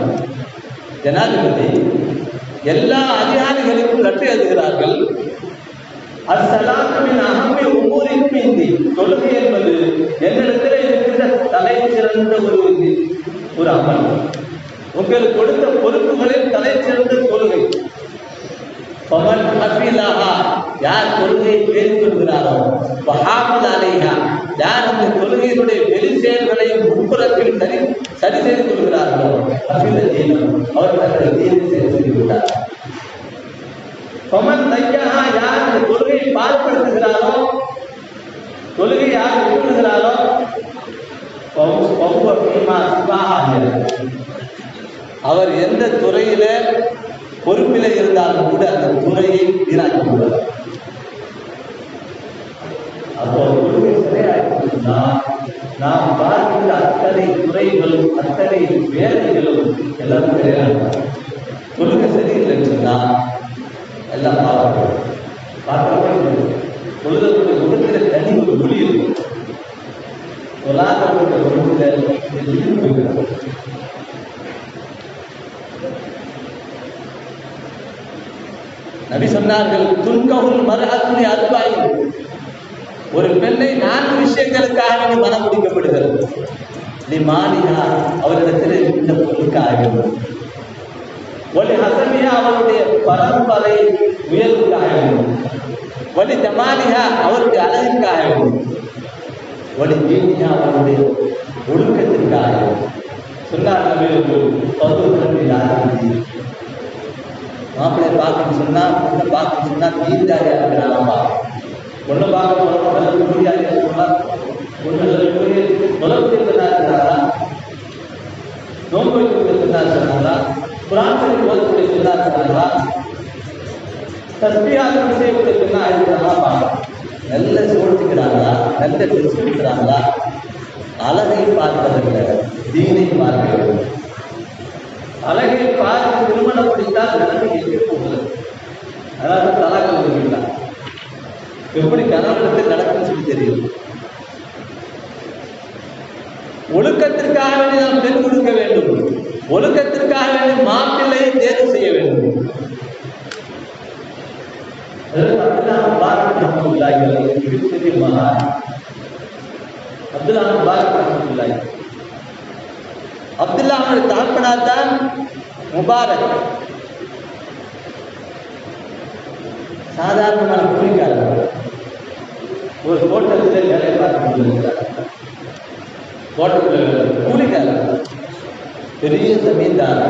ஜனாதிபதி எல்லா அதிகாரிகளுக்கும் லெட்டர் எழுதுகிறார்கள். அஸ்ஸலாத்து மின் அஹ்மி உம்மூரி மின்னி. தொழுகை என்பது என்னிடத்தில் இருக்கின்ற தலை சிறந்த ஒரு அமல். உங்களுக்கு கொடுத்த பொறுப்புகளில் தலை சிறந்த தொழுகை. பமன் ஹஃபிலஹா, யார் தொழுகையை பேணிக் கொள்கிறாரோ, வஹாஃபில் அலைஹா, யார் அந்த தொழுகையினுடைய வெளி செயல்களையும் உட்புறத்தில் சரி செய்து கொள்கிறார்களோ, ஹஃபில தீனம், அவர் தங்களை தீனை செய்து விட்டார். பமன் தையஹா, யார் அந்த தொழுகையை பாழ்படுத்துகிறாரோ, தொழுகை யார் விட்டுகிறாரோ, அவர் எந்த துறையில பொறுப்பில இருந்தாலும் கூட அந்த துறையை வீணாக்கி கொள்வார். அப்போ தொழுகை சரியாயிருந்தா நாம் பார்க்கின்ற அத்தனை துறைகளும் அத்தனை வேலைகளும் எல்லாம் சரியாக. தொழுகை சரியில்லைன்னு சொன்னா எல்லாம் பார்க்கவே தொழுதக்கூடிய முகத்தில் தனி ஒரு ஒளி இருக்கும். தொழாதவருடைய முகத்தில் நபி சொன்னார்கள், துன்கவுல் மர்அத்துனி அர்பஇன். ஒரு பெண்ணை 4 விஷயங்களுக்காக மனம் முடிக்கப்படுகிறது. லிமானிஹா, அவரிடத்தில் இருந்த பொருளுக்காக. ஒலி ஹசமியா, அவருடைய பரம்பரை உயர்வுக்காக. ஒலி ஜமாலிஹா, அவருடைய அழகிற்காக. ஒலி தீனியா, அவருடைய ஒழுக்கத்திற்காக. சொன்னார்கள், மாப்பிள்ளை பார்க்கணும்னு சொன்னா, பொண்ணை பார்க்கணும்னு சொன்னா தீர்ந்தாரியா இருக்கிறாங்கப்பா. பொண்ணை பார்க்க போறோம், நல்ல முடியாதியா சொன்னா பொண்ணு தொலைபேசியா இருக்கிறாரா, நோன்பு வைக்கிறதுனா சொன்னாங்களா, குரான் ஓதக்கூடிய சொன்னா இருக்கிறாங்களா, தஸ்பீஹாத் செய்வதற்குன்னா இருக்கிறாங்களா பார்க்கலாம். நல்ல சோழ்த்துக்கிறாங்களா, நல்ல ட்ரெஸ் எடுக்கிறாங்களா, அழகை பார்ப்பதில்லை, தீனை பார்க்கிறது. அழகை பார்த்து திருமணம் முடித்தால் நிலைமை எங்கே போகிறது? அதாவது தலாக்கள் வருகிறார். எப்படி கணவனத்தில் நடக்கும்னு சொல்லி தெரியும். ஒழுக்கத்திற்காக வேண்டி நாம் பெண் கொடுக்க வேண்டும். ஒழுக்கத்திற்காக வேண்டி மாப்பிள்ளையை தேர்வு செய்ய வேண்டும். அப்துல்லாஹ் தாழ்பனார் தான் முபாரக். சாதாரணமான கூலிக்காரர். ஒரு தோட்டத்தில் வேலை பார்த்து கொண்டிருக்கிறார். தோட்டத்தில் கூலிக்காரர், பெரிய ஜமீன்தார்,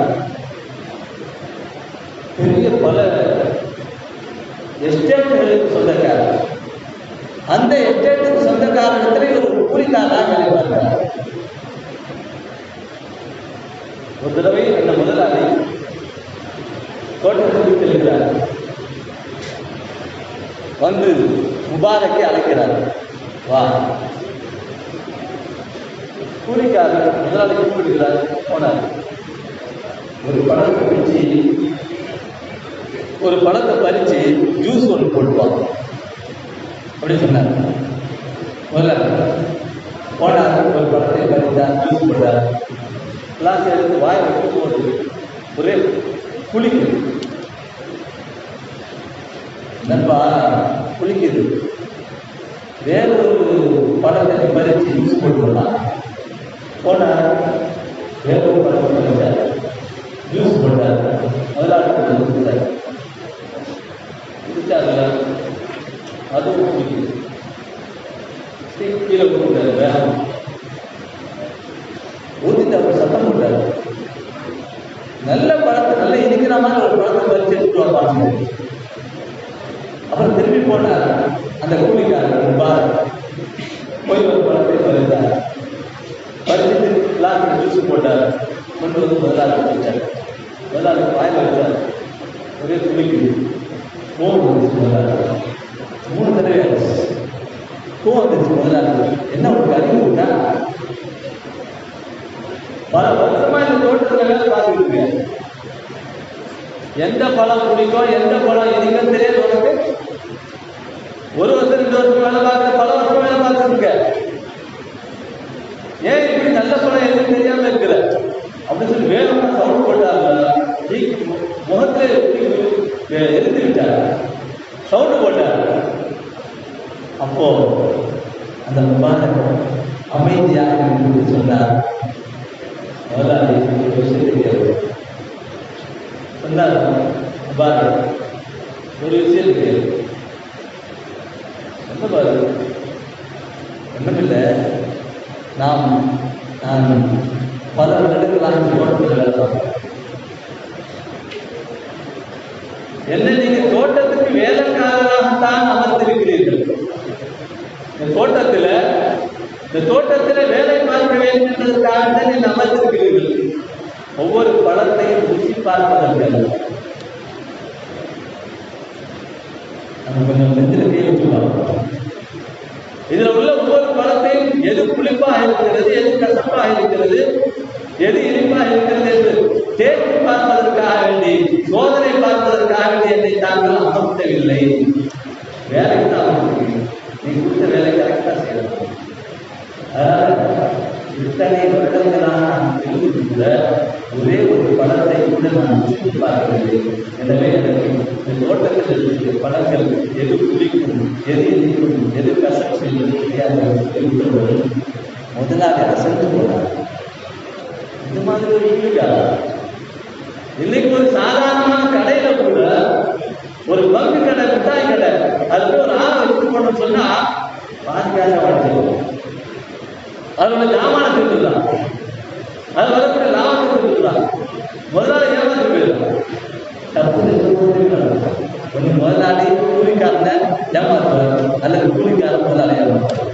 பெரிய பல எஸ்டேட்டுகளுக்கு சொந்தக்காரர். அந்த எஸ்டேட்டுக்கு சொந்தக்காரத்தில் ஒரு கூலிக்காரர் வேலை பார்க்கிறார். ஒரு தடவை அந்த முதலாளி தோட்டத்துக்கு செல்கிறார். வந்து முபாரக்கை அழைக்கிறார். வா. கூலிக்காரர் முதலாளி கூப்பிடுகிறார். போனார். ஒரு பழத்தை பறிச்சு ஜூஸ் ஒன்று போட்டுவாங்க அப்படின்னு சொன்னார். முதலாளி போனார். ஒரு பழத்தை பறித்தார், ஜூஸ் போட்டார். கிளாஸ் எடுத்து வாய் வச்சு போட்டு ஒரே குளிக்குது. நண்பா குளிக்குது. வேறொரு பழத்தை பறிச்சு யூஸ் போட்டுலாம் போனார். வேறொரு பழத்தை பறிச்சார், ஜூஸ் போட்டார். முதலாளி குடிச்சார். குடிச்சாருல அதுவும் குளிக்குது. கீழே கொடுத்தாரு. வேகம் ஊதிட்டு அவர் சத்தம் போட்டார். நல்ல பழத்தை, நல்ல இனிக்கிற மாதிரி ஒரு பழத்தை பறிச்சு எடுத்துட்டு வாங்க. அப்புறம் திரும்பி போனார். அந்த கூலிக்காரர் போய் ஒரு பழத்தை பறித்தார். பறிச்சுட்டு கிளாஸுக்கு ஜூஸ் போட்டார். கொண்டு வந்து முதலாளி வச்சார். முதலாளி வாயில் வச்சார். ஒரே குளிக்கு கோவம் வந்துச்சு. முதலாளி 3 தடவை ஆச்சு. கோவம் வந்துச்சு. முதலாளி என்ன ஒரு அறிவு இருக்கா? பல வருஷமா இந்த தோட்டத்துல வேலை பார்த்துட்டு இருக்கேன். எந்த பழம் பிடிக்கும், எந்த பழம் இனிக்கும் தெரியாது உனக்கு. ஒரு வருஷம் 2 வருஷம் வேலை பார்க்குற, பல வருஷம் வேலை பார்த்துட்டு இருக்க. ஏன் இப்படி நல்ல பழம் எதுவும் தெரியாம இருக்கிற அப்படின்னு சொல்லி வேணும்னா சவுண்ட் போட்டாங்க. முகத்துல எதிர்த்து விட்டார், சவுண்டு போட்டார். அப்போ அந்த முபாரக் அமைதியாக சொன்னார். முதலாளி சொன்னார், முபாரக் ஒரு விஷயம் இருக்கு. என்ன பாரு, ஒன்றுமில்லை, நான் பல வருடங்களாக தோட்டத்தில் வேலை பார்க்கிறேன். என்ன நீங்க தோட்டத்துக்கு வேலைக்காரராகத்தான் அமர்ந்திருக்கிறீர்கள். இந்த தோட்டத்தில் வேலை பார்க்க வேண்டும் என்பதற்காக தான் நீங்கள் அமர்ந்திருக்கிறீர்கள். ஒவ்வொரு பழத்தையும் ருசி பார்ப்பதற்கு நம்ம கொஞ்சம் நெஞ்சில் கை வச்சுக்கலாம். இதுல உள்ள ஒவ்வொரு பழத்தையும் எது புளிப்பாக இருக்கிறது, எது கசப்பாக இருக்கிறது, எது இனிப்பாக இருக்கிறது என்று தேர்வு பார்ப்பதற்காக வேண்டி, சோதனை பார்ப்பதற்காக வேண்டி என்னை தாங்கள் அமர்த்தவில்லை. வேலைக்கு தான் அமர்த்துகிறீங்க. நீ கொடுத்த வேலை கரெக்டா செய்யணும். இத்தனை வருடங்களாக நான் தெரிந்து கூட ஒரே ஒரு பழத்தை கூட நான் சுற்றி பார்க்கவில்லை. எனவே எனக்கு இந்த தோட்டத்தில் இருக்கிற பழங்கள் எது குளிக்கும், எது இனிக்கும், எது கசப்பு என்பது தெரியாது. முதலாளி அசந்து போனார். இந்த மாதிரி ஒரு இருக்கா? இன்னைக்கு ஒரு சாதாரணமான கடையில கூட, ஒரு பங்கு கடை, மிட்டாய் கடை, அதுக்கு ஒரு ஆளை வச்சு போனோம்னு சொன்னா பாதிக்காக வாழ்ச்சிருவோம். அதோட ஜாமான திருட்டுதான், அது வரக்கூடிய லாபத்தை திருட்டுதான். முதலாளி ஏமாந்து போயிடும். தப்பு ஒன்று முதலாளி கூலிக்காரன ஏமாத்துவார், அல்லது கூலிக்கார முதலாளி ஏமாத்துவார்.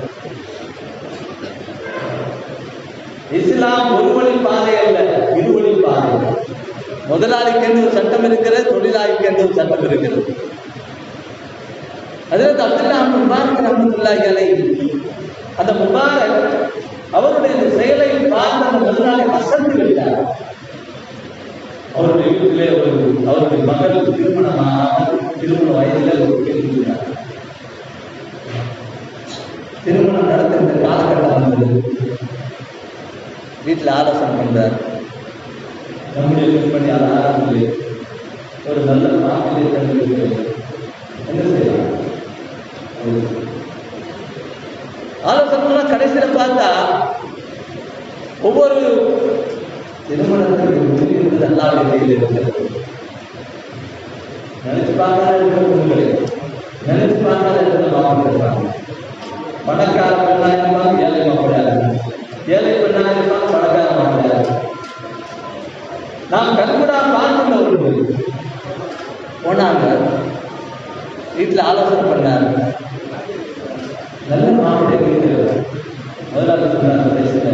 இஸ்லாம் ஒரு வழி பாதை அல்ல, இருவழி பாதை. முதலாளிக்கு என்று ஒரு சட்டம் இருக்கிறது, தொழிலாளிக்கு என்று ஒரு சட்டம் இருக்கிறது. அதில் அப்துல்லா முபாரக் ரஹ்மத்துல்லாஹி அலைஹி, அந்த முபாரக் அவருடைய செயலை பார்த்து அந்த முதலாளி அசந்து விட்டார். அவருடைய வீட்டிலே அவருடைய மகள் திருமண வயதில் ஒரு கேள்வினார். திருமணம் நடத்துகின்ற காலகட்டம் வந்தது. வீட்டில் ஆலோசனை பண்றார். நம்முடைய பெண்மணியால் ஆரம்பித்து ஒரு நல்ல மாப்பிள்ளை கண்டுபிடிக்கிறது. என்ன செய்யலாம்? ஆலோசனை கடைசியில் பார்த்தா ஒவ்வொரு திருமணத்துக்கு முடிவு அல்லாஹ்வுடைய கையில் இருக்கிறது. நினைச்சு பார்க்காத உங்களை நினைச்சு பார்க்காத இடத்துல மாப்பிள்ளை இருப்பாங்க. பணக்கார பெண்ணா இருப்பாங்க, ஏழை மாப்பிள்ளையா, ஏழை பெண்ணா இருப்பாங்க, பணக்கார மாப்பிள்ளையா. நாம் கண்கூடா பார்க்கின்றவர்கள் போனாங்க. வீட்டில் ஆலோசனை பண்ணார். நல்ல மாப்பிள்ளை இருக்கிறது. முதலாளி சொன்னார், பேசுகிற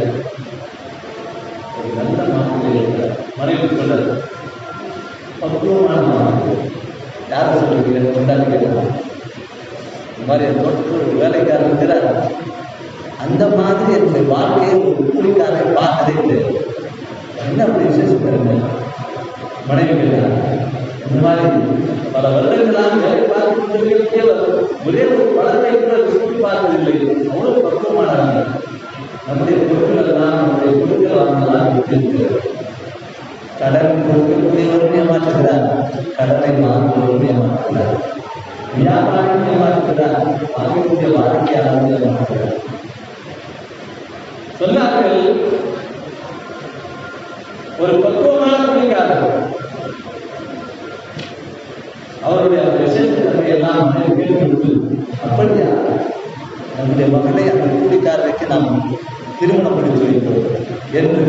ஒரு நல்ல மாப்பிள்ளை இருக்கிறார். மனைவி சொல்றார், பக்குவமான மாப்பிள்ளை. யாரை சொல்லிருக்கிறேன்? கொண்டாடி கேட்கலாம். இந்த மாதிரி தோட்டத்தில் ஒரு வேலைக்காரர் இருக்கிறார். அந்த மாதிரி என்னுடைய வாழ்க்கையை ஒரு கூலிக்காரை பார்த்ததே இல்லை. என்ன அப்படி விசேஷம் தருங்க? மனைவி கேட்டார். இந்த மாதிரி பல வருடங்களாக வேலை பார்த்து ஒரே ஒரு பழத்தை கூட சுற்றி பார்த்ததில்லை. அவ்வளவு பக்குவமானாங்க. நம்முடைய பொருட்கள் எல்லாம், நம்முடைய பொருட்கள் வாங்கலாம் இருக்கிறது. கடன் கொடுக்கக்கூடியவரும் ஏமாற்றுகிறார், கடனை வாங்குவதும் ஏமாற்றுகிறார், வியாபாரம் ஏமாற்றுகிறார், வாங்கக்கூடிய வாடிக்கையாளர்கள் ஏமாற்றுகிறார். சொன்னார்கள், ஒரு பக்குவமான குடிக்காரர் அவருடைய விசேஷத்தை எல்லாம் கேட்டு, அப்படியா நம்முடைய மகளை அந்த கூலிக்காரருக்கு நாம் திருமணம் முடித்து வைப்போம் என்று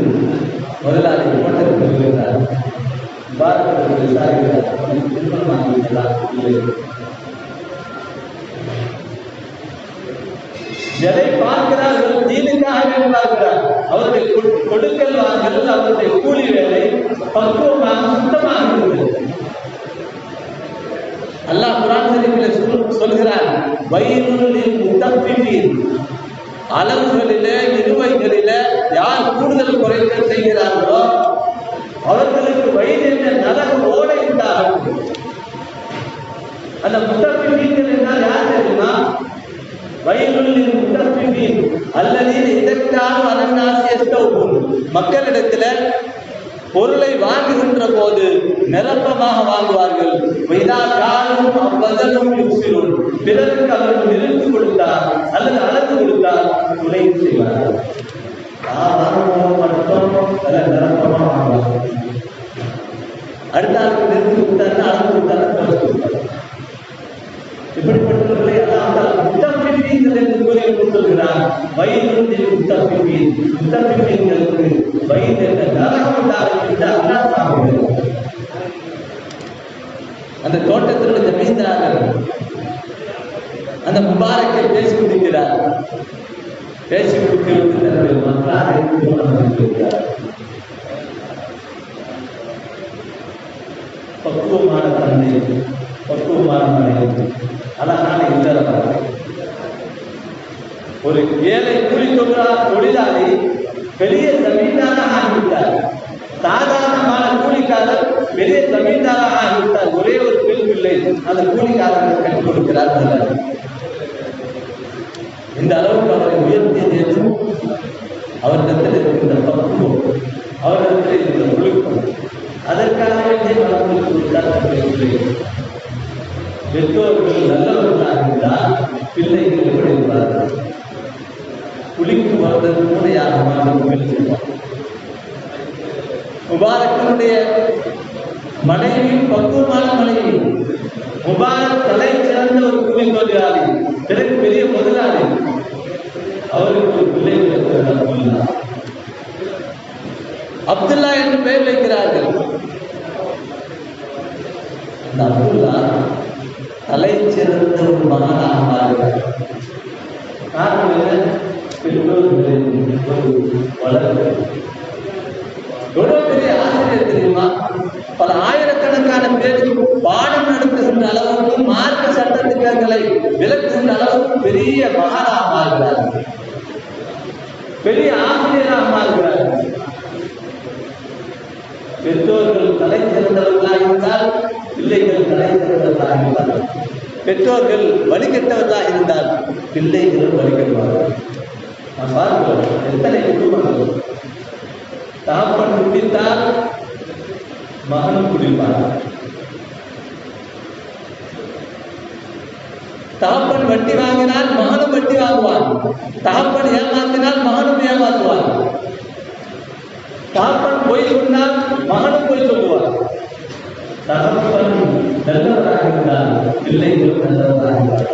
முதலாளி ஓட்டத்தில் சொல்கிறார். பாரதத்தில் விசாரிக்கிறார், திருமணம் ஆகிவிட்டதா இல்லை. எதை பார்க்கிறார்கள்? தீனுக்காகவே பார்க்கிறார். அவருடைய கொடுக்கல் வாங்கல், அவருடைய கூலி வேலை பக்குவமாக சுத்தமாக இருந்தது. அல்லாஹ் குர்ஆன் ஷரீஃபில் சொல்கிறார், வயலுல் முத்தஃபிஃபீன், அளவுகளிலே நிறுவைகளிலே யார் கூடுதல் குறைகள் செய்கிறார்களோ அவர்களுக்கு வயது என்ற நரக ஓடை உண்டாகும். அந்த முத்தப்பிகள் என்றால் யார் தெரியுமா? வயலுள்ளின் முத்தப்பின் அல்லது இதற்காக அனநாசியஸ்தவும் மக்களிடத்துல பொருளை வாங்குகின்ற போது நிரப்பமாக வாங்குவார்கள். பிறருக்கு அவர்கள் நிறுத்து கொடுத்தார் அல்லது அளந்து கொடுத்தார் உதவி செய்வார்கள். நிரப்பமாக வாங்குவார்கள். அடுத்த ஆளுக்கு நிறுத்தி கொடுத்தாருன்னா அளந்து கொடுத்தாரு. இப்படிப்பட்டவர்களை முத்தப்பிகள் என்று கூறி சொல்கிறார். வயது முத்தப்பிகளுக்கு வயது என்ற நரகம் உண்டாகும். அந்த தோட்டத்தில் ஜமீன்தார் அந்த முபாரக்கை பேசி முடிக்கிறார். பேசி முடிக்கிறது தன்னுடைய மக்களாக பக்குவமான தன்மை, பக்குவமான மனைவி, அழகான இல்லறம். ஒரு ஏழை கூலி தொழிலாளி பெரிய ஜமீன்தாராக ஆகிவிட்டார். சாதாரணமான கூலிக்காரர் பெரிய ஜமீன்தாராக ஆகிவிட்டார். ஒரே ஒரு பெண் பிள்ளை அந்த கூலிக்காரர்கள் கற்றுக் கொடுக்கிறார். இந்த அளவுக்கு அவரை உயர்த்தியது அவரிடத்தில் இருக்கின்ற பக்குவம், அவரிடத்தில் இருக்கின்ற ஒழுக்கம். அதற்காகவே பெற்றோர்கள் நல்லவர்களாக இருந்தால் பிள்ளைகள் எப்படி இருப்பார்கள்? குளிக்கு வருவதற்கு கூட யாரும் முயற்சிப்பார். முபாரக்கினுடைய மனைவி பக்குவமான மனைவி. முபாரக் தலை சிறந்த ஒரு கூலி தொழிலாளி, பிறகு பெரிய முதலாளி. அவருக்கு ஒரு பிள்ளைகள் அப்துல்லா என்று பெயர் வைக்கிறார்கள். அந்த அப்துல்லா தலை சிறந்த ஒரு மகனாக மாறுகிறார். காரணம் என்ன? எவ்வளவு பெரிய ஆசிரியர் தெரியுமா? பல ஆயிரக்கணக்கான பேருக்கு பாடம் நடத்துகின்ற அளவுக்கு, மார்க்க சட்டத்திட்டங்களை விளக்குகின்ற அளவுக்கு பெரிய மகானாக மாறுகிறார்கள், பெரிய ஆசிரியராக மாறுகிறார்கள். பெற்றோர்கள் தலை சிறந்தவர்களாக இருந்தால் பிள்ளைகள் தலை சிறந்தவர்களாக இருந்தார்கள். பெற்றோர்கள் வழிகட்டவர்களாக இருந்தால் பிள்ளைகள் வழிகட்டுவார்கள். நான் பார்க்கிறோம் எத்தனை குடும்பங்கள் தகப்பன் குடித்தால் மகனும் குடிப்பார், தகப்பன் வட்டி வாங்கினால் மகனும் வட்டி வாங்குவான், தகப்பன் ஏமாத்தினால் மகனும் ஏமாற்றுவான், தகப்பன் பொய் சொன்னால் மகனும் பொய் சொல்லுவார். தகப்பன் நல்லவராக இருந்தால் பிள்ளைகளும் நல்லவராக இருந்தார்.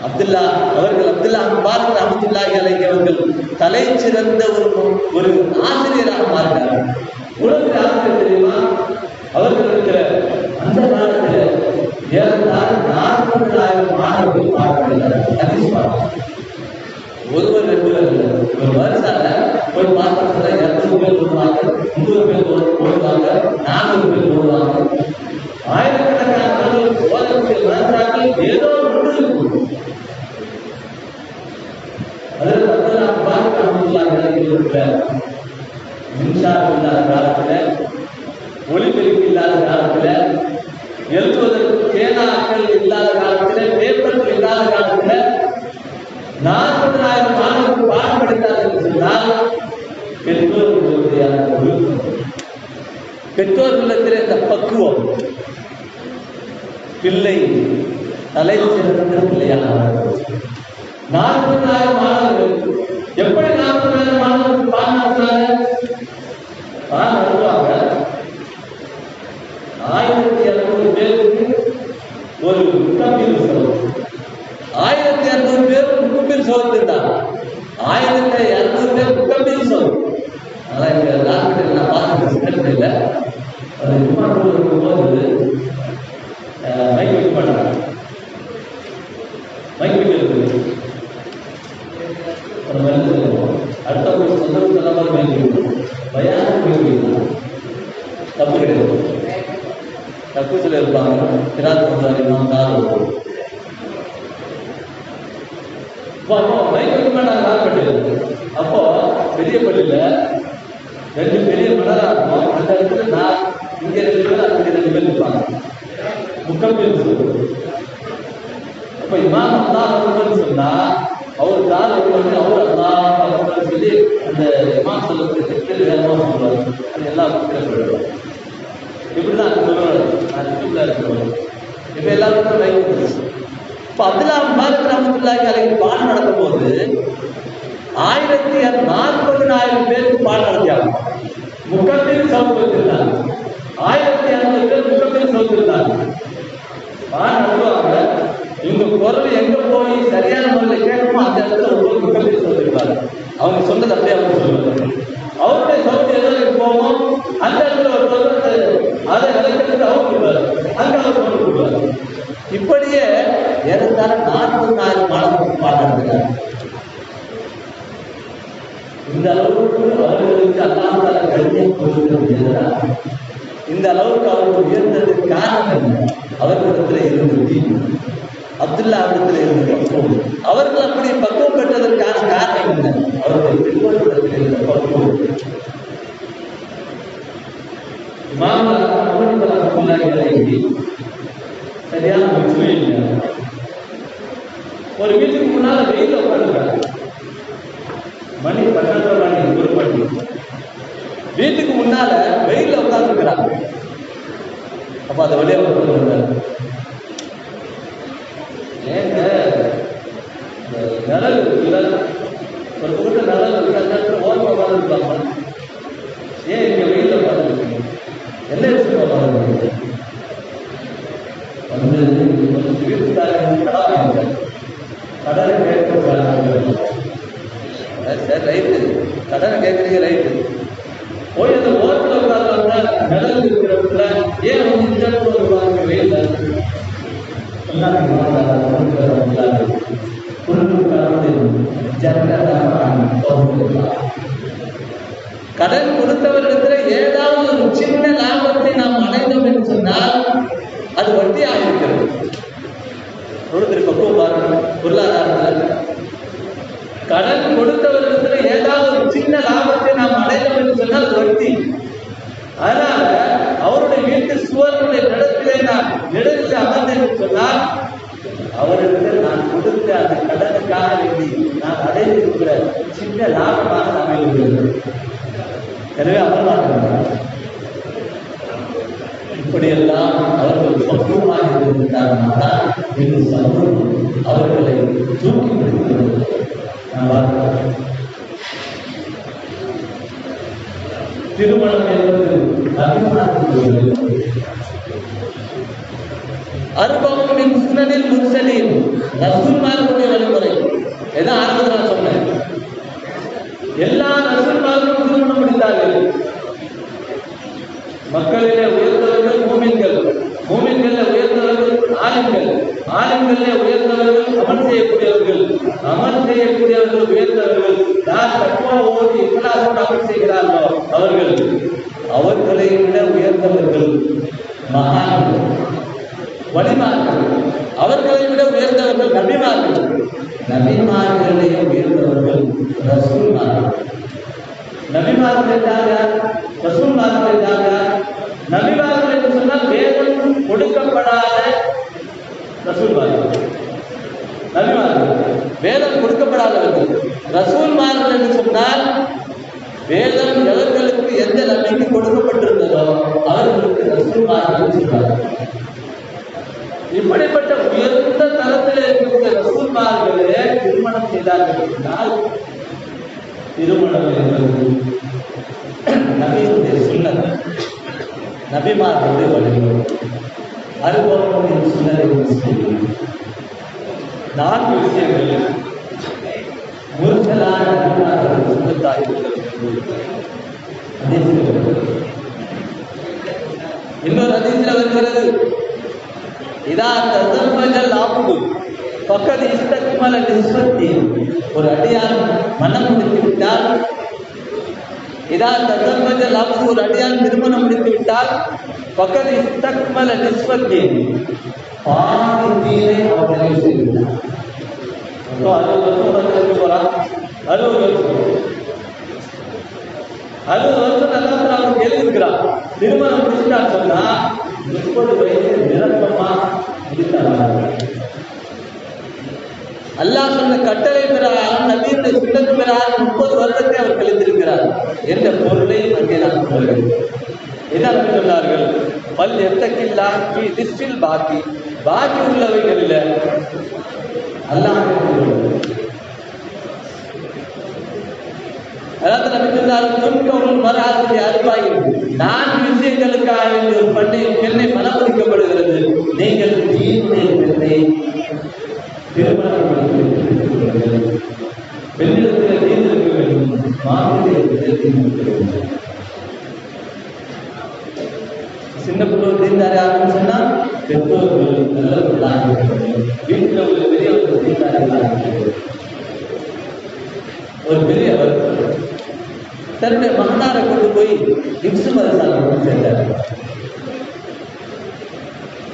அப்துல்லா அவர்கள், அப்துல்லா முபாரக் ரஹ்மத்துல்லாஹி அலைஹி அவர்கள் தலை சிறந்த ஒரு ஆசிரியராக மாறினார்கள். உலக ஆசிரியர் தெரியுமா? அவர்கள் இருக்கிற அந்த காலத்தில் ஏறத்தாழ 40,000 மாணவர்கள் பார்க்கிறார்கள். ஒருவர் 2 பேர் இல்லை, ஒரு வருஷால ஒரு மாற்றத்தில் 200 பேர் ஓடுவாங்க, 300 பேர் ஓடுவாங்க, 400 பேர் ஓடுவாங்க. ஆயிரக்கணக்கான ஓதக்கூடிய மனசாக்கள் ஏதோ ஒன்று இருக்கும். அதில் மின்சாரம் இல்லாத காலத்தில், ஒளிபெருக்கி இல்லாத காலத்தில், எழுதுவதற்கு பேனாக்கள் இல்லாத காலத்தில், பேப்பர்கள் இல்லாத காலத்தில் 40,000 மாணவர்கள் பாடம் படித்தார்கள் சொன்னால் பெற்றோர்களுடைய பெற்றோர்களிடத்தில் இந்த பக்குவம், பிள்ளை தலை சிறந்த பிள்ளையாக 40,000 மாணவர்கள். எப்படி 40,000 மாணவர்கள் பாடம் நடத்துவாங்க? 1200 பேருக்கு ஒரு முக்கம்பில் சோதனை, 1200 பேர் முக்கம்பில் சோதனைதான், 1200 பேர் முக்கம்பில் சோதனை. அதான் இந்த ஹாஸ்பிட்டல் நான் பார்த்துட்டு இல்லை, அது போது மைக் வைக்க மாட்டாங்க, மைக் வைக்கிறது அடுத்த சொந்தம் மைக் வைக்கணும், பயான மைக் வைக்கணும், தப்பு கிடையாது. தப்பு சொல்லியிருப்பாங்க, திராட்சை கார் வைக்க மாட்டாங்க நாகப்பட்டியில். அப்போ பெரிய பள்ளியில 2 பெரிய மலரா இருக்கும். அந்த இடத்துல நான் இங்க 2 பேர் அங்கே 2 பேர் இருப்பாங்க. முக்கம்பேர். அப்ப இமாம் அல்லாஹ் அக்பர்னு சொன்னா அவர் கால் வந்து அவர் அல்லாஹ் அக்பர்னு சொல்லி அந்த இமாம் சொல்லக்கூடிய தெற்கு வேகமா சொல்லுவார். அது எல்லா மக்களும் சொல்லுவார். இப்படிதான் சொல்லுவார். நான் யூடியூப்ல இருக்கிறோம். இப்ப எல்லாருக்கும் வைக்க. இப்ப அப்துல்லா மாலிக் ரஹ்மத்துல்லாஹி அலைஹி பாடம் நடக்கும் போது 1040,000 பேருக்கு பாடம் நடத்தியாங்க. முக்கம்பேர் சவுத்து வச்சிருந்தாங்க. 1200 பேர் முக்கம்பேர் சவுத்து இருந்தாங்க. பாடம் நடத்துவாங்க. இவங்க குரல் எங்க போய் சரியான முறையில் கேட்கணுமோ அந்த இடத்துல ஒவ்வொரு முக்கம்பேர் சொல்லிருப்பாங்க. அவங்க சொன்னது அப்படியே அவங்க சொல்லுவாங்க. அவருடைய சவுத்து எதற்கு போவோம் அந்த இடத்துல ஒரு அதை விளக்கிறதுக்கு அவங்க கொடுப்பாரு. அங்க அவர் கொண்டு கொடுப்பாரு. இப்படியே ஏறத்தாழ 44 மாணவர்கள் பாடுறாங்க. இந்த அளவுக்கு அவர்களுக்கு அல்லாஹ் கல்வியை கொடுக்கிறது. இந்த அளவுக்கு அவர்கள் உயர்ந்ததுக்கு காரணம் என்ன? அவர்களிடத்தில் இருந்தது அப்துல்லா இடத்துல இருந்த அவர்கள் அப்படி பக்குவம் பெற்றதற்கான காரணம் என்ன? அவருடைய பெற்றோர்களிடத்தில் இருந்த பக்குவம். சரியான ஒரு வீட்டுக்கு முன்னால வெயில் உட்காந்துருக்காங்க. மணி 12 மணி ஒரு மணி. வீட்டுக்கு முன்னால வெயில உட்காந்துருக்கிறாங்க. அப்ப அதை வெளியே உட்காந்து ஏங்க நிழல் இருக்குல்ல, ஒரு பக்கத்துல நிழல் இருக்கு, அந்த இடத்துல ஓரமா உட்காந்துருக்காங்க. ஏன் இங்க வெயில உட்காந்துருக்கீங்க? என்ன விஷயம் உட்காந்துருக்கீங்க? வந்து வீட்டுக்காரங்க கடனை கேட்க சரி ரைட்டு, கடனை கேட்குறீங்க ரைட்டு. போய் அந்த ஓரத்தில் உட்கார்ந்து நிழல் இருக்கிற ஏன் வந்து இந்த இடத்துல உட்காந்து வெயில் கடன் கொடுத்தவரிடத்துல ஏதாவது ஒரு சின்ன லாபத்தை நாம் அடைந்தோம் என்று சொன்னால் அது வட்டியாக இருக்கிறது. பக்குவம் பாருங்க. பொருளாதாரத்தில் கடன் கொடுத்தவரிடத்துல ஏதாவது ஒரு சின்ன லாபத்தை நாம் அடைந்தோம் என்று சொன்னால் அது வட்டி. அதனால அவருடைய வீட்டு சுவர்களுடைய இடத்திலே நான் நிழலில் அமர்ந்தேன் என்று சொன்னால் அவரிடத்தில் நான் கொடுத்த அந்த கடனுக்காக வேண்டி நான் அடைந்திருக்கிற சின்ன லாபமாக நாம் இருக்கிறது. எனவே அமர்வார்கள் இப்படியெல்லாம் அவர்கள் பக்குவமாக இருந்திருந்தால் இந்த சமூகம் அவர்களை தூக்கி பிடிக்கிறது. திருமணம் என்பது அனுபவம் சுனனில் முர்சலின் ரசூல்மார்களுடைய வழிமுறை. எதான் ஆரம்பத்தில் நான் சொன்னேன். எல்லா ரசூல்மார்களும் திருமணம் முடித்தார்கள். மக்களிலே உயர்ந்தவர்கள் மூமின்கள், மூமின்களிலே உயர்ந்தவர்கள் ஆலிம்கள், ஆலிம்களிலே உயர்ந்தவர்கள் அமல் செய்யக்கூடியவர்கள், அமல் செய்யக்கூடியவர்கள் உயர்ந்தவர்கள். யார் தக்குவாவோடு இக்லாஸோடு அமல் செய்கிறார்களோ அவர்கள், அவர்களை விட உயர்ந்தவர்கள் மகான்கள், வலிமார்கள். அவர்களை விட உயர்ந்தவர்கள் நபிமார்கள், நபிமார்களையே உயர்ந்தவர்கள் ரசூல்மார்கள். நபிமார்கள் என்றால் யார்? ரசூல்மார்கள் என்றால் யார்? நபிமார்கள் என்று சொன்னால் வேதம் கொடுக்கப்படாத ரசூல்மார்கள். நபிமார்கள் வேதம் கொடுக்கப்படாதவர்கள். ரசூல்மார்கள் என்று சொன்னால் வேதம் எவர்களுக்கு எந்த நபிக்கு கொடுக்கப்பட்டிருந்ததோ அவர்களுக்கு ரசூல்மார்கள் சொல்வார்கள். இப்படிப்பட்ட உயர்ந்த தரத்தில் இருக்கக்கூடிய ரசூல்மார்களே திருமணம் செய்தார்கள் என்றால் திருமணம் என்பது நபியுடைய சுன்னத், நபிமார்களுடைய வழிமுறை. அனுபவம் சுன்னதை 4 விஷயங்கள் முர்சலான நபிமார்கள் சுன்னத்தாக இருக்கிறது. இன்னொரு ஹதீஸில் வருகிறது, இதா தஸவ்வஜல் அப்து ஃபக்கத் இஸ்தக்மல நிஸ்வத்தி. ஒரு அடியான் மனம் முடித்து விட்டால், இதா தஸவ்வஜல் அப்து ஒரு அடியான் திருமணம் முடித்து விட்டால் ஃபக்கத் இஸ்தக்மல நிஸ்வத்தி, பாதி தீனை அவர் நிறைவு செய்துவிட்டார். 60 வருஷம் உடம்பு போறான். 60 வருஷம் நல்லா அவனுக்கு எழுதிருக்கிறான். திருமணம் முடிச்சுட்டான்னு சொன்னா 30 வயசு நிரப்பமா முடித்தாங்க. அல்லாஹ் சொன்ன கட்டளை பிரகாரம் நபியுடைய சுண்ணத்து பிரகாரம் 30 வருடத்தை அவர் கழித்திருக்கிறார் என்ற பொருளை அங்கே நாம் சொல்கிறோம். என்ன சொன்னார்கள்? பல் எத்தக்கில்லா திஸ்டில் பாக்கி உள்ளவைகள் இல்லை அல்லாஹ். அதாவது நபி சொன்னார்கள் துன்கவுல் மர்அத்து அர்பாயின், 4 விஷயங்களுக்காக வேண்டிய ஒரு பெண்ணை மனமுடிக்கப்படுகிறது. நீங்கள் தீனுடைய பெண்ணை திருமணம் பெண்ணிடத்தில் தீர்ந்திருக்க வேண்டும், மாநிலத்தில் சின்ன பிள்ளை தீர்ந்தாரு யாருன்னு சொன்னா பெற்றோர்கள் நல்லவர்களாக வீட்டில் உள்ள பெரியவர்கள் தீர்ந்தார்கள். ஒரு பெரியவர் தன்னுடைய மகனாரை கொண்டு போய் இப்சு மதசாலை கொண்டு சேர்த்தார்.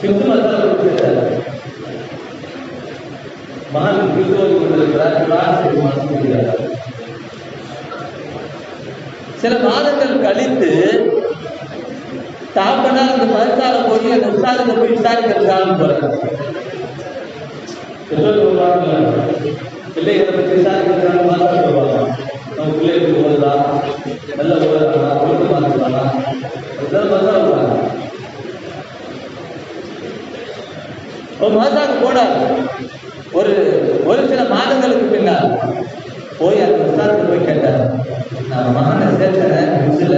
இப்சு மதசாலை கொண்டு சேர்த்தார். மகன் கிறிஸ்துவோடு கொண்டிருக்கிறார். சில மாதங்கள் கழித்து தாப்பனார் அந்த மதசாலை போய் அந்த உஸ்தாதுக்கு போய் விசாரிக்கிறதுக்காக போறாங்க. பிள்ளைகளை பற்றி விசாரிக்கிறதுக்காக மாதம் சொல்லுவாங்க. நம்ம பிள்ளைகளுக்கு போகுதா, நல்ல போகிறாங்களா, ஒழுங்கு மாற்றுவாங்க, அதுதான் மதம் வருவாங்க. ஒரு மதசாக்கு போனார். ஒரு சில மாதங்களுக்கு பின்னால் போய் அந்த விசாரத்துக்கு போய் கேட்டார், நான் மகனை சேர்க்கிறேன் இதில்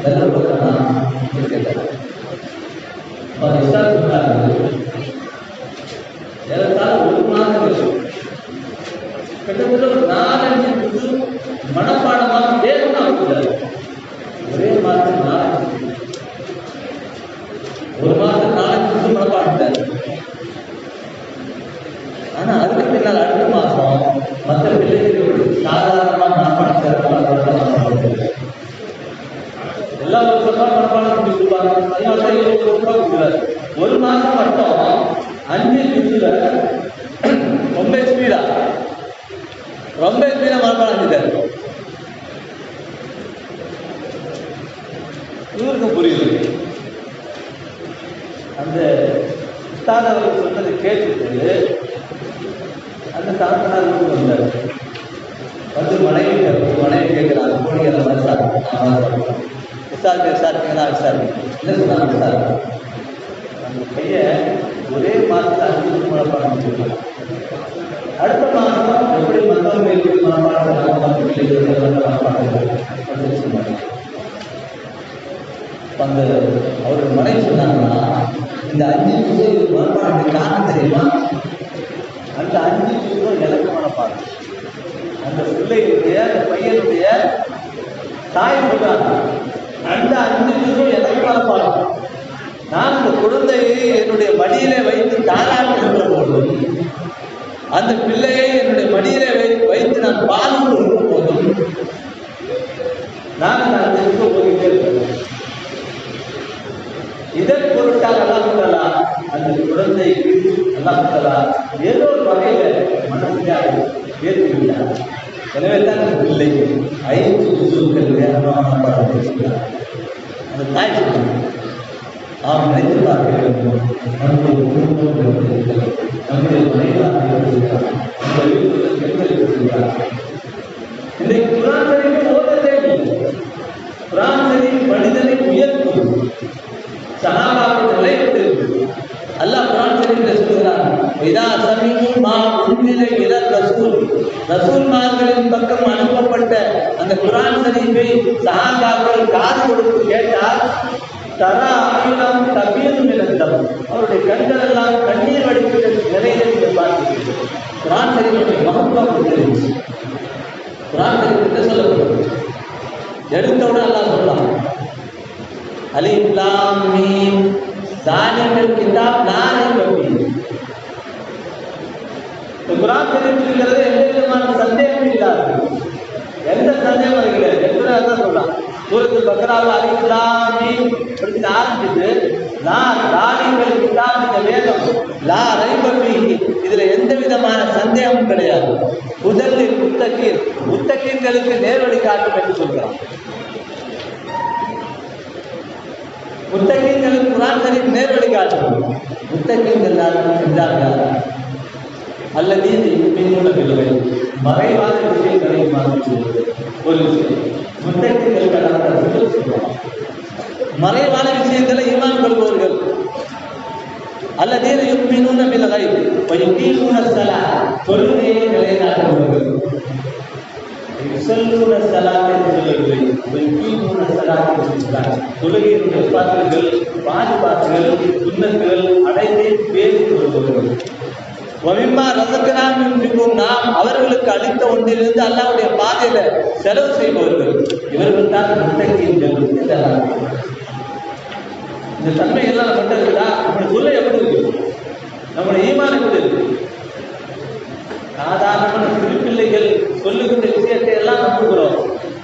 நல்ல போகிறேன்னா கேட்டார். அவர் விசாரித்து ஏறத்தாழ 1 மாதம் கிட்டத்தட்ட ஒரு 4-5 புது மனப்பாடமாக வேகமாக கொடுத்தார். ஒரே மாதம் 1 மாதம் 4 புது மனப்பாட்டார். ஆனா அதுக்கு பின்னால் அடுத்த மாசம் மற்ற பிள்ளைகளுக்கு சாதாரணமாக மனப்பாடம் சேர்ப்பாங்க. எல்லா வருஷமா மனப்பாடம் கொடுத்துருப்பாங்க. அதனால 20 ரூபாய் கொடுக்குறாரு. 1 மாசம் மட்டும் 5 நிமிஷத்துல ரொம்ப ஸ்பீடா மனப்பாடம் செஞ்சாரு. இவருக்கும் புரியுது. அந்த உஸ்தாதவர்கள் சொன்னதை கேட்டுட்டு அந்த தாத்தனார் வீட்டுக்கு வந்தார். வந்து மனைவி கேட்கிறாங்க, கோடிகளை விசாரித்தீங்கன்னா என்ன சொன்னாங்க? விசாரிக்க அந்த பையன் ஒரே மாதத்தில் 5 மனப்பாடம் வச்சுருக்காங்க. அடுத்த மாதம் எப்படி மற்றவங்களுக்கு மனப்பாடம் அந்த அவர்கள் மனைவி சொன்னாங்கன்னா, இந்த 5 நிமிஷம் மனப்பாடம் காரணம் தெரியுமா? அந்த 5 நிமிஷம் எனக்கு மனப்பாடம். அந்த பிள்ளைகளுடைய அந்த பையனுடைய தாய் சொல்றாங்க, அந்த 5 நிமிஷம் எனக்கு மனப்பாடம். நான் அந்த குழந்தையை என்னுடைய மடியிலே வைத்து தாராட்டுகின்ற போதும், அந்த பிள்ளையை என்னுடைய மடியிலே வைத்து நான் பால் கொடுக்கும் போதும் நான் அந்த 5 நிமிஷம் போய்கிட்டே இருக்கேன். இதன் பொருட்டாக அல்லாஹ் அந்த குழந்தைக்கு அல்லாஹ் ஏதோ ஒரு வகையில மனசியாக ஏற்றுவிட்டார். எனவே தான் அந்த பிள்ளை 5 உசுக்கள் வேகமாக பாடுகிறார். அந்த தாய் சொன்னாங்க, நாம் நினைத்து பார்க்க வேண்டும், நம்முடைய குடும்பம், நம்முடைய மனைவியாக இருக்கிறார், நம்ம வீட்டுள்ள பெண்கள் இருக்கிறார். இன்றைக்கு குர்ஆன் ஷரீஃப் ஓத தேவை. குர்ஆன் ஷரீஃப் மனிதனை உயர்த்தும். சஹாபாக்கள் நிலைத்து அல்லாஹ் குர்ஆன் ஷரீஃபில் சொல்கிறார், இதா சமீஉ மா உன்சில இலா ரசூல்மார்களின் பக்கம் அனுப்பப்பட்ட அந்த குர்ஆன் ஷரீஃபை சஹாபாக்கள் காது கொடுத்து கேட்டால், தரா அயுலம் தபீது மினத்தம், அவருடைய கண்கள் எல்லாம் கண்ணீர் வடிக்கிற நிலையை நீங்கள் பார்க்கிறீர்கள். குர்ஆன் ஷரீஃபுடைய மகத்துவம் தெரிஞ்சு குர்ஆன் ஷரீஃப் சொல்லப்படுது. எடுத்தவுடன் அல்லாஹ் சொல்லலாம், அலிஃப் லாம் மீம் ஸாலிகல் கிதாப் லா ரைப ஃபீஹ். குர்ஆன் ஷரீஃப் இருக்கிறது எந்த விதமான சந்தேகம் இல்லாது, எந்த சந்தேகம் இல்லை. எப்படிதான் சொல்லலாம், சூரத்துல் பக்ராவில் அலிஃப் லாம் மீம் ஆரம்பிச்சுட்டு ஸாலிகல் கிதாப், இந்த வேதம் லா ரைப ஃபீஹ், இதுல எந்த விதமான சந்தேகமும் கிடையாது. முதலில் முத்தகீன்களுக்கு நேர்வழி காட்டும் என்று சொல்கிறான். முத்தகீன்களுக்கு குர்ஆன் ஷரீஃப் நேர்வழி காட்டும். முத்தகீன்கள் என்றால் அல்லதீன யுமினூன பில் கைப், மறைவான விஷயங்களை ஈமான் கொள்வது ஒரு விஷயம். முத்தகீன்கள் மறைவான விஷயங்களை ஈமான் கொள்பவர்கள். அல்லதீன யுமினூன பில் கைப் வ யுகீமூன ஸலாத், தொழுகையை நிலைநாட்டுபவர்கள். யுஸல்லூன ஸலாத் என்று சொல்லவில்லை, வ யுகீமூன ஸலாத் என்று சொல்கிறார். தொழுகையினுடைய பாத்திரங்கள், பாதுகாப்புகள், சுன்னத்துகள் அடைந்தே பேசிக் கொள்பவர்கள். வமிம்மா ரஸக்னாஹும் யுன்ஃபிகூன், நாம் அவர்களுக்கு அளித்த ஒன்றிலிருந்து அல்லாஹ்வுடைய பாதையில செலவு செய்பவர்கள். இவர்கள் தான் முத்தகீன்கள். இந்த தன்மை எல்லாம் நம்ம இருக்குதா? நம்முடைய சொல்ல எப்படி இருக்கு? நம்முடைய ஈமான் எப்படி இருக்கு? சாதாரணமான சிறு பிள்ளைகள் சொல்லுகின்ற விஷயத்தை எல்லாம் நம்புகிறோம்.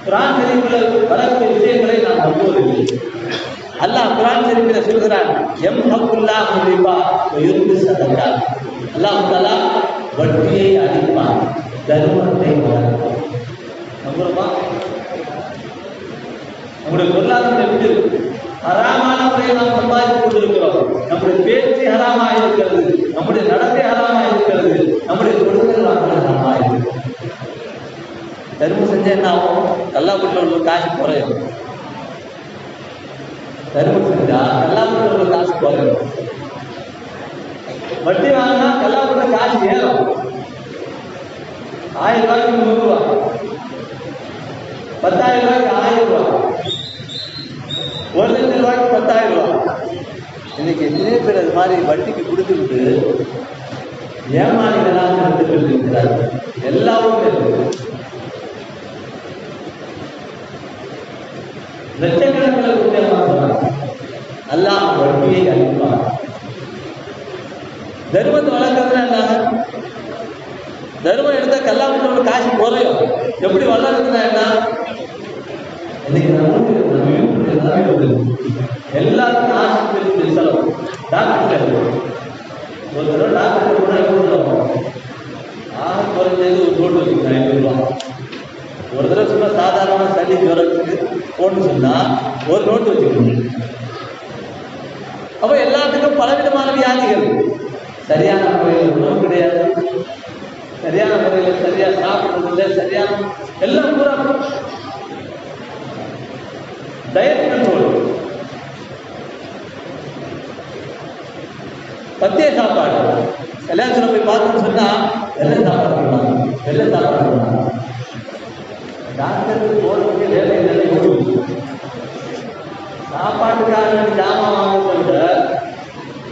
குர்ஆன் ஷரீஃபில் வரக்கூடிய விஷயங்களை நாம் நம்புவதில்லை. அல்லாஹ் குர்ஆன் ஷரீஃபில் சொல்கிறான், யம்ஹகுல்லாஹு ரிபா வ யுர்பி ஸதகாத். அல்லாஹ் தஆலா வட்டியை அழிப்பான், தர்மத்தை வளர்ப்பான். நம்புறோமா? நம்முடைய பொருளாதாரம் எப்படி இருக்கு? ஹராமான முறையில் நாம் சம்பாதித்துக் கொண்டிருக்கிறோம். நம்முடைய பேச்சு ஹராமாக இருக்கிறது, நம்முடைய நடத்தை ஹராமாக இருக்கிறது, நம்முடைய கொடுக்கல் வாங்கல் ஹராமாக இருக்கிறது. தர்மம் செஞ்சா என்ன ஆகும்? கல்லாப்பட்டில் உள்ள காசு குறையும். தர்மம் செஞ்சா கல்லாப்பட்டில் உள்ள காசு குறையும். வட்டி வாங்கினா கல்லாப்பட்டில் காசு ஏறும். 1000 ரூபாய்க்கு 100 ரூபா, 10,000 ரூபாய்க்கு 1000 ரூபா, 1 லட்சம் ரூபாய்க்கு 10,000 ரூபா. இன்னைக்கு எத்தனையோ பேர் அது மாதிரி வட்டிக்கு கொடுத்துக்கிட்டு ஏமாளிகளாக இருந்து கொண்டிருக்கிறார்கள். எல்லாரும் லட்சக்கணக்கில் கொடுத்து அல்லாஹ் வட்டியை அளிப்பார். தர்மத்தை வளர்க்கறதுனா என்ன? தர்மம் எடுத்தா கல்லாப்பட்டோட காசு குறையும். எப்படி வளர்க்குதுன்னா என்ன? இன்னைக்கு எல்லாருக்கும் ஆஸ்பத்திரி செலவு, டாக்டர் ஒரு தடவை டாக்டர் கூட குறைஞ்சது ஒரு நோட்டு வச்சுக்கிறேன் 500 ரூபா. ஒரு தடவை சொன்னா சாதாரண சளி ஜுரத்துக்கு போட்டு சொன்னா ஒரு நோட்டு வச்சுக்கணும். அப்போ எல்லாத்துக்கும் பலவிதமான வியாதிகள். சரியான முறையில் உணவு கிடையாது, சரியான முறையில் சரியா சாப்பிடுறது இல்லை, சரியான எல்லாம் பூரா டயட் கண்ட்ரோல், பத்திய சாப்பாடு. கல்யாணத்தில் போய் பார்த்தோம்னு சொன்னா வெள்ளை சாப்பாடு, வெள்ளை சாப்பாடு. டாக்டருக்கு போறதுக்கு வேலை இல்லை. சாப்பாட்டுக்காக ஜாமான் வாங்க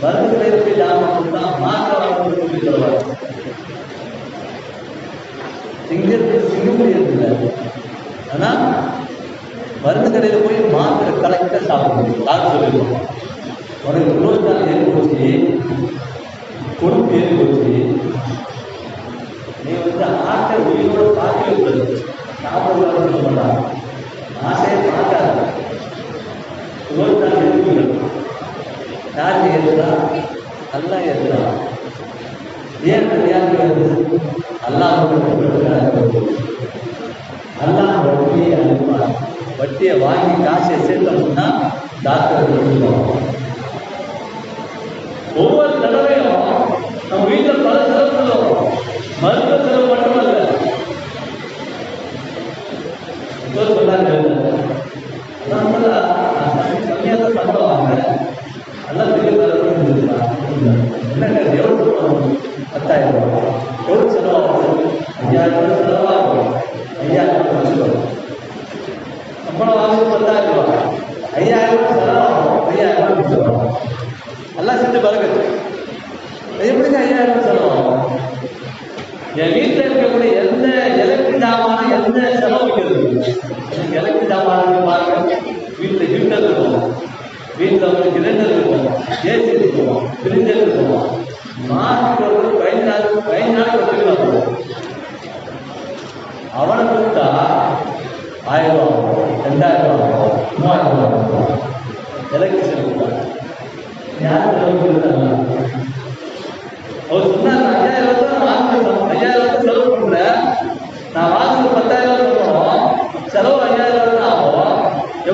மருந்து கடையில் போய் ஜாமான் கொடுத்தா மாத்திரை வாங்க சொல்லி சொல்லுவாங்க. சிங்கம் இல்லை, ஆனா மருந்து கடையில் போய் மாத்திரை கலெக்டா சாப்பிடுவோம். டாக்டர் சொல்லிடுவோம், உனக்கு குளோஸ்டால் ஏறி போச்சு, கொழுப்பு ஏறி போச்சு, நீ ஆட்டை உயிரோட பார்க்கவே கூடாது, சாப்பிடக்கூடாதுன்னு சொல்ல மாட்டாங்க. ஆட்டையே பார்க்காது, குளோஸ்டால் ஏறி யாருக்கு ஏற்றுதா? நல்லா ஏற்றுதா? ஏன் யாருக்கு ஏற்றுது? அல்லாஹ் அல்லாஹ் வட்டியை அனுப்பார். வட்டியை வாங்கி காசை சேர்த்தோம்னா டாக்டர் கொடுத்துருவோம். ஒவ்வொரு தடவையும் நம்ம வீட்டில் பல செலவு பண்ணுவோம். மருத்துவ செலவு மட்டுமல்ல, கம்மியாக தான் பண்ணுவாங்க. நல்லா பெரிய என்னங்க எவ்வளோ 10,000 ரூபா, எவ்வளோ செலவாகும்? 5,000 ரூபா செலவாகும். 5,000 ரூபா வச்சுக்கணும். சம்பளம் வாங்குறது 10,000 ரூபா, 5,000 ரூபா செலவாகும். 5,000 ரூபா மிச்சம். எல்லாம் செஞ்சு பறக்குது. எப்படிங்க 5,000 ரூபா செலவாகும்? என் வீட்டில் இருக்கக்கூடிய எந்த எலக்ட்ரிக் ஜாமான எந்த செலவு வைக்கிறது? எலக்ட்ரிக் ஜாமான பாருங்க, வீட்டில் ஹீட்டர் இருக்கும், வீட்டில் வந்து கிரைண்டர் இருக்கும், ஏசி இருக்கும், பிரிஞ்சர் இருக்கும். மாதத்துக்கு ஒரு 15 நாளைக்கு வச்சுக்கலாம். அவனை கொடுத்தா 1000 ரூபா ஆகும், 2000 ரூபா ஆகும், 3000 ரூபா ஆகும். எலக்ட்ரிசிட்டி கொடுத்தா யாரும் செலவு கொடுத்தாங்க. அவர் சொன்னாங்க 5,000 ரூபா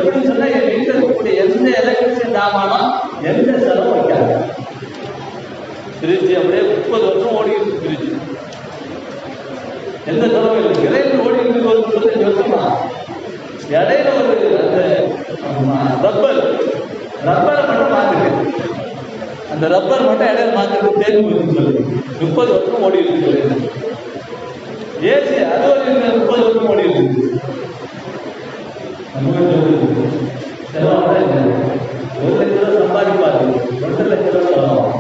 எப்படின்னு சொன்னா என் வீட்டில் இருக்கக்கூடிய எந்த எலக்ட்ரிசிட்டி சாமானம் எந்த செலவும் வைக்காது. ஃப்ரிட்ஜ் அப்படியே 30 வருஷம் ஓடிட்டு ஃப்ரிட்ஜ் எந்த செலவும் இல்லை. இடையில ஓடிட்டு ஒரு 35 வருஷமா இடையில ஒரு அந்த ரப்பரை மட்டும் மாத்துக்கு, அந்த ரப்பர் மட்டும் இடையில மாத்துக்கு தேர்வு சொல்லுது. 30 வருஷம் ஓடி இருக்கு. ஏசி அது ஒரு 30 வருஷம் ஓடி இருக்கு. செலவாக 1 லட்சம் ரூபா சம்பாதிப்பாரு, 2 லட்சம் ரூபா செலவாகும்.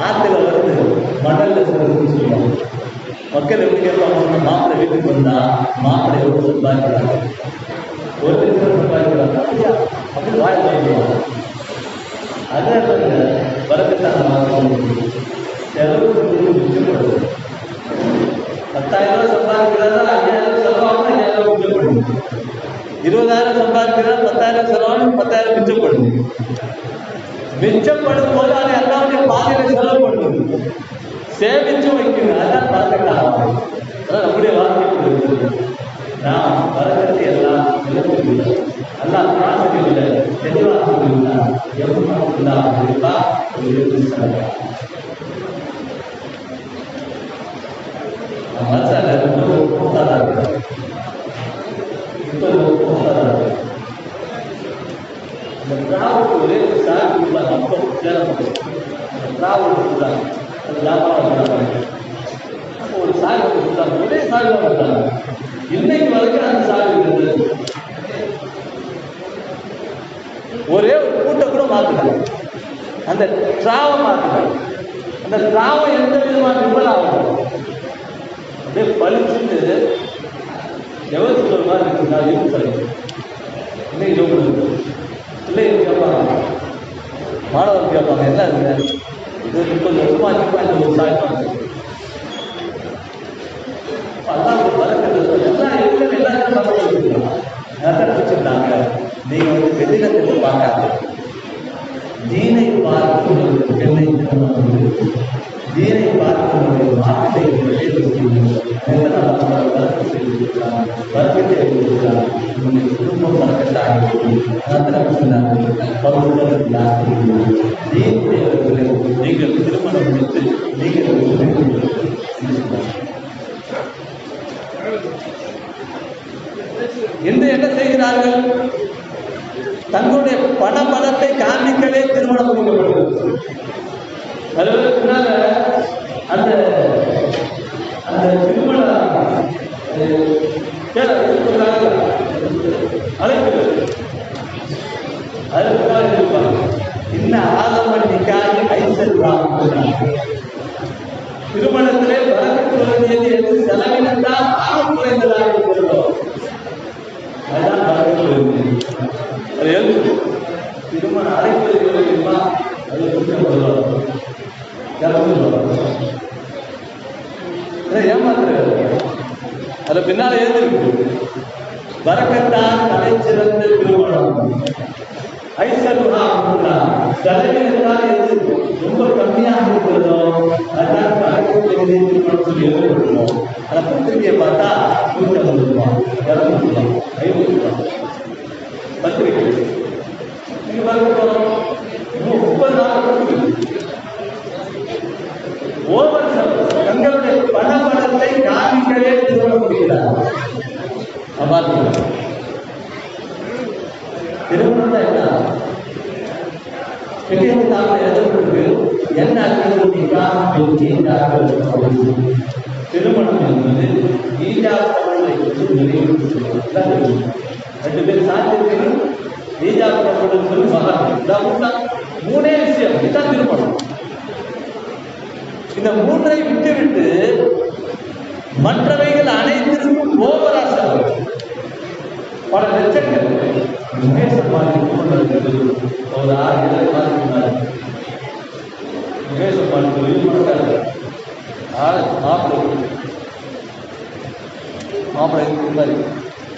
ஆற்றுல வந்து மணல்ல செலவுன்னு சொல்லுவாங்க. மக்கள் எப்படி கேட்பாங்க, மாப்பிள்ளை வீட்டுக்கு வந்தா மாப்பிள்ளை எவ்வளவு சம்பாதிக்கிறாங்க, 1 லட்சம் ரூபா சம்பாதிக்கிறாங்க அப்படின்னு வாய் சொல்லுவாங்க. அதே வரக்கத்தான செலவு மிச்சப்படுது. 10,000 ரூபா சம்பாதிக்கிறாரா 5,000 செலவாகும், 5,000 மிச்சப்படுது. 20,000 சம்பாதிக்கிறார், 10,000 செலவாகும், 10,000 மிச்சப்படுது. மிச்சப்படும் போது அது எல்லாமே பாதையில செலவு பண்ணுது, சேமிச்சு வைக்குது. அதான் பறக்கத்தான். அதான் நம்முடைய வாழ்க்கை. நாம் பறக்கத்தை எல்லாம் நிலவுகிறது. எல்லாம் பிரார்த்தனைகளை தெளிவாக எவ்வளவு இருக்கா மனசால இந்த திராவுக்கு ஒரே சாகு ரொம்ப திராவுக்கு அது லாபம். அப்போ ஒரு சாகு கொடுத்தாங்க, ஒரே சாகு கொடுத்தாங்க. இன்னைக்கு வரைக்கும் அந்த சாகு இருந்தது. ஒரே ஒரு கூட்டை கூட மாத்துறாங்க, அந்த திராவை மாத்துறாங்க. அந்த திராவம் எந்த விதமான விமலாகும் அப்படியே பழிச்சுட்டு எவ்வளவு சொல்ற மாதிரி இருக்குங்களா இருக்கு சரி. இன்னைக்கு பிள்ளைங்க கேட்பாங்க, மாணவர் கேட்பாங்க, என்ன இருக்கு இது 30 வருஷமா இருப்பா இந்த ஒரு சாய்ப்பாங்க. அதான் ஒரு பறக்கிறது எல்லாம் எல்லாரும் வச்சுருந்தாங்க. நீங்க வந்து வெற்றிடத்திற்கு பார்க்காது, தீனை பார்க்கும் பெண்ணை தீனை பார்க்கும் மாற்றத்தை வர்க்கத்தை குடும்பம் பறக்கத்தாகி நீங்கள் திருமணம் முடித்து நீங்கள் என்று என்ன செய்கிறார்கள், தங்களுடைய பணத்தை காண்பிக்கவே திருமணம் முடிக்கப்படுகிறது. அதுவதற்குனால அந்த அந்த திருமண அழைக்கிறது அதற்காக இருப்பாங்க. இன்னும் ஆதமணிக்காக திருமணத்திலே வரக்கத்து வேண்டியது என்று செலவினத்தால் ஆணம் குறைந்ததாக இருக்கிறதோ அதுதான் வரக்கத்து. அது எழுது திருமண அழைப்பது தெரியுமா, அது ஏமாத்துறது. அது பின்னால எழுதிருக்கு, வரக்கத்தான் தலை சிறந்த திருமணம் ஐசர்வா செலவினத்தால் எது ரொம்ப கம்மியாக இருக்கிறதோ அதுதான் வரக்கத்து திருமணம் சொல்லி எழுதப்பட்டுருவோம். அதை பத்திரிகையை பார்த்தா 150 ரூபாய், 200 ரூபாய், 50 ரூபாய் பத்திரிகை. நீங்க பார்க்க போறோம் 30 நாள் ஓவர் தங்களுடைய பணத்தை காண்பிக்கவே திருமணம் முடிக்கிறார். திருமணம் தான் என்ன திருமணம் என்பது ரெண்டு பேர் சாத்திருக்கணும். மூணே விஷயம், இதுதான் திருமணம். இந்த மூன்றை விட்டுவிட்டு மற்றவைகள் அனைத்திற்கும் ஓவரா செலவு பல லட்சங்கள். முகேஷ் அம்பானி ஒரு 6-7 மாதம் முகேஷ் அம்பானி மாப்பிள்ளை இருந்தாரு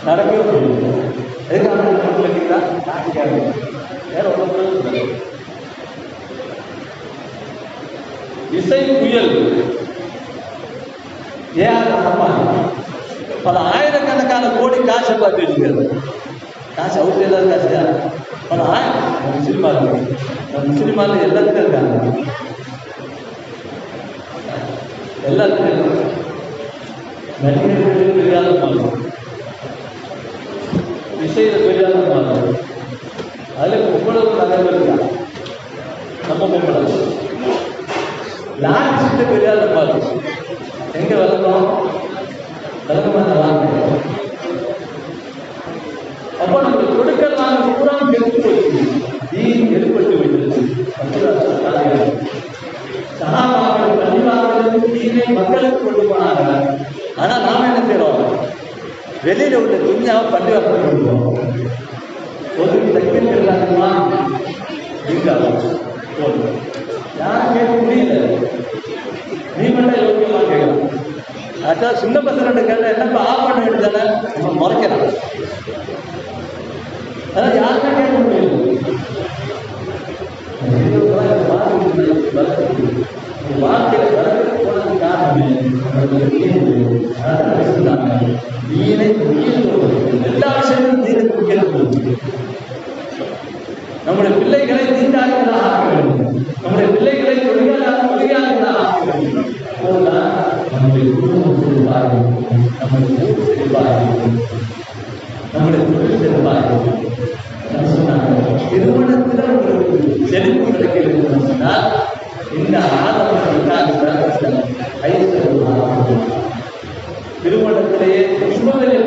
நடக்கவே முடியும். எதுக்காக வேற ஒன்று இசை புயல் ஏஆர் ரஹ்மான் பல ஆயிரக்கணக்கான கோடி காசு பார்த்து வச்சுக்கிறது. காசு அவருக்கு ஏதாவது காசு ஆனால் முஸ்லீமால எல்லாத்துக்கும் இருக்காங்க, எல்லாத்துக்கும் நடிகர்களுக்கு தெரியாத மாதிரி, விஷயம் தெரியாத மாதிரி, அதில் பொம்பளை நிறைய பேர் இருக்காங்க. நம்ம பொம்பளை லாட்சிட்டு தெரியாத மாதிரி எங்கே வளர்ந்தோம் வளர்க்கமாக வாங்க. அப்போ நம்ம கொடுக்கலாம் பூரா கெட்டு போச்சு, எடுப்பட்டு விட்டது. சகாபாக்கள் பள்ளிவாசலுக்கு தீனை மக்களுக்கு கொண்டு போனாங்க. ஆனா நாம என்ன செய்யறோம், வெளியில உள்ள துணியாவை பள்ளிவாசல் கொண்டு போறோம். ஒரு செகண்ட் இல்லாதமா யாரும் கேட்க முடியல, நீ மட்டும் யோகியமா கேட்கலாம். அதான் சின்ன பசங்க கேட்ட என்னப்பா ஆஃப் பண்ண வேண்டியதானே, நம்ம முறைக்கலாம். அதான் யாருமே கேட்க முடியல. வாழ்க்கையில வளர்க்க போனது காரணம் நீனை முக்கியத்துவம், எல்லா விஷயங்களும் நீனை முக்கியத்துவம். நம்முடைய பிள்ளைகளை நீண்டாளிகளாக ஆக்க வேண்டும், நம்முடைய பிள்ளைகளை கொள்கையாளர்களாக ஆக்க வேண்டும். அப்போதுதான் நம்முடைய குடும்பம் செல்வாக இருக்கும், நம்முடைய ஊர் செல்வாக இருக்கும், நம்முடைய தொழில் செல்வாக இருக்கும். திருமணத்தில் உங்களுக்கு செழிப்பு கிடைக்கிறது சொன்னால் இந்த திருமணத்திலேயே குடும்பத்திலே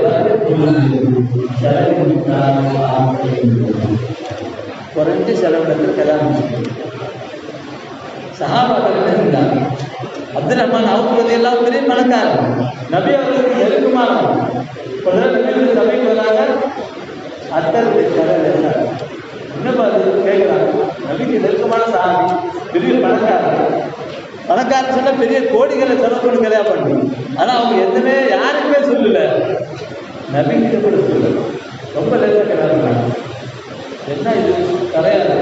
குறைஞ்ச செலவிடத்தில் கல்யாணம். சஹாபாக்கள் இருந்தாங்க. அப்துல் ரஹ்மான் அவுக்குறது எல்லாம் பெரிய பணக்காரர், நபி அவர்களுக்கு நெருக்கமானவர். சபைக்கு வராங்க, அத்தருடைய கடல் என்ன பார்த்து கேட்கிறாங்க. நபிக்கு நெருக்கமான சாமி, பெரிய பணக்காரன் சொன்னா பெரிய கோடிகளை செலவு பண்ணி கல்யாணம் பண்ணி. ஆனா அவங்க எதுவுமே யாருக்குமே சொல்லல, நபிக்கிட்ட கூட சொல்லல. ரொம்ப லேசா கல்யாணம் என்ன இது கிடையாது.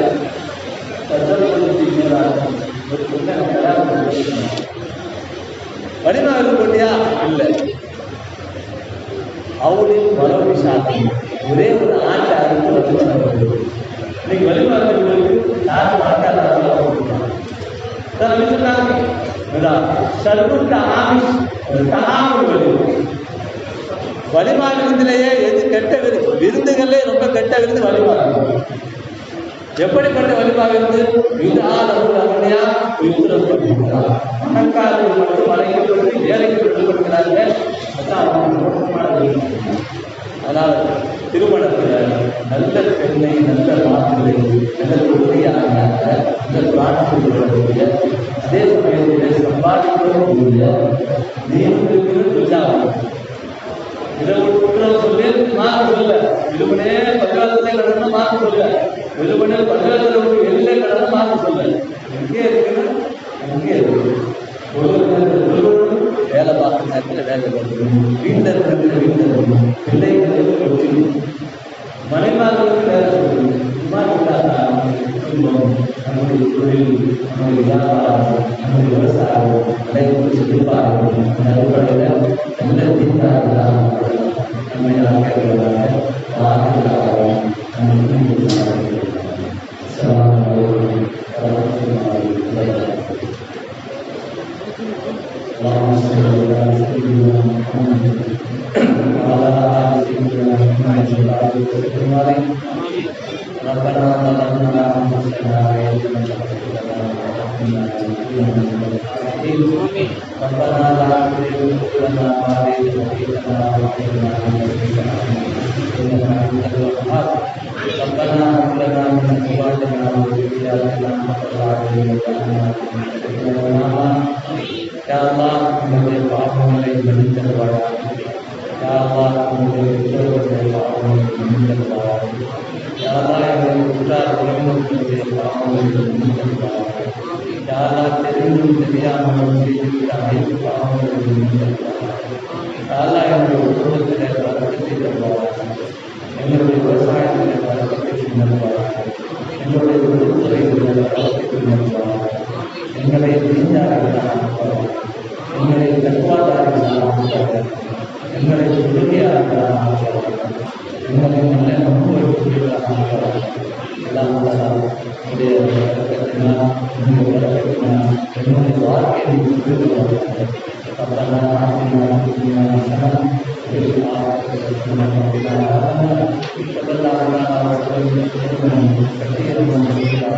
ஒரு பொண்ணை கல்யாணம் வடிவாக போட்டியா இல்லை, அவளின் வரவு சாத்தி ஒரே ஒரு ஆட்டை அறுத்து வந்து இன்னைக்கு வழிபாடுகளுக்கு யாரும் வழிமா விருந்திலேயே எது கெட்ட விருந்துகளே ரொம்ப கெட்ட விருந்து வழிபாடு. எப்படிப்பட்ட வழிமா விருந்து? விதாரணையா பணக்காரர்கள் மட்டும் வளைக்கப்பட்டு ஏழைக்கு விடுபடுகிறார்கள். அதனால் திருமணத்தில் நல்ல பெண்ணை, நல்ல வார்த்தைகளை, நல்ல கொள்கையாக, நல்ல பிரார்த்தனைகளுடைய, அதே சமயத்தில் சம்பாதிக்கக்கூடிய நீங்களுக்கு இதை குற்றம் சொல்லி மாற்ற சொல்ல, விருமனே பரிவாரத்திலே கடந்து மாற்ற சொல்ல, விருமனே பரிவாரத்தில் எல்லை கடந்து மாற்ற சொல்ல. எங்கே இருக்குன்னு எங்கே இருக்கு. வேலை பார்க்குற நேரத்தில் வேலை பார்க்கணும், வீட்டில் இருக்கிற வீட்டில் இருக்கணும், பிள்ளைகளுக்கு மனைமார்களுக்கு வேலை சொல்லணும். நம்முடைய தொழில், நம்முடைய வியாபாரம், நம்முடைய விவசாயம் அனைவரும் செழிப்பாகவும் அடிப்படையில் நல்ல நம்மை ஆக்கிறவர்களாக வாகனங்களாகவும் எங்களுடைய விவசாயத்தில் எங்களுடைய எங்களை எங்களை தக்குவாதாரர்களாக, எங்களை உதவியாளர்களாக, எங்களை நல்ல நம்புவ Terima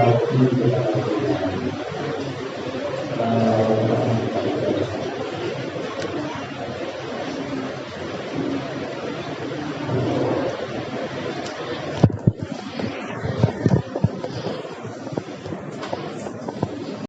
kasih.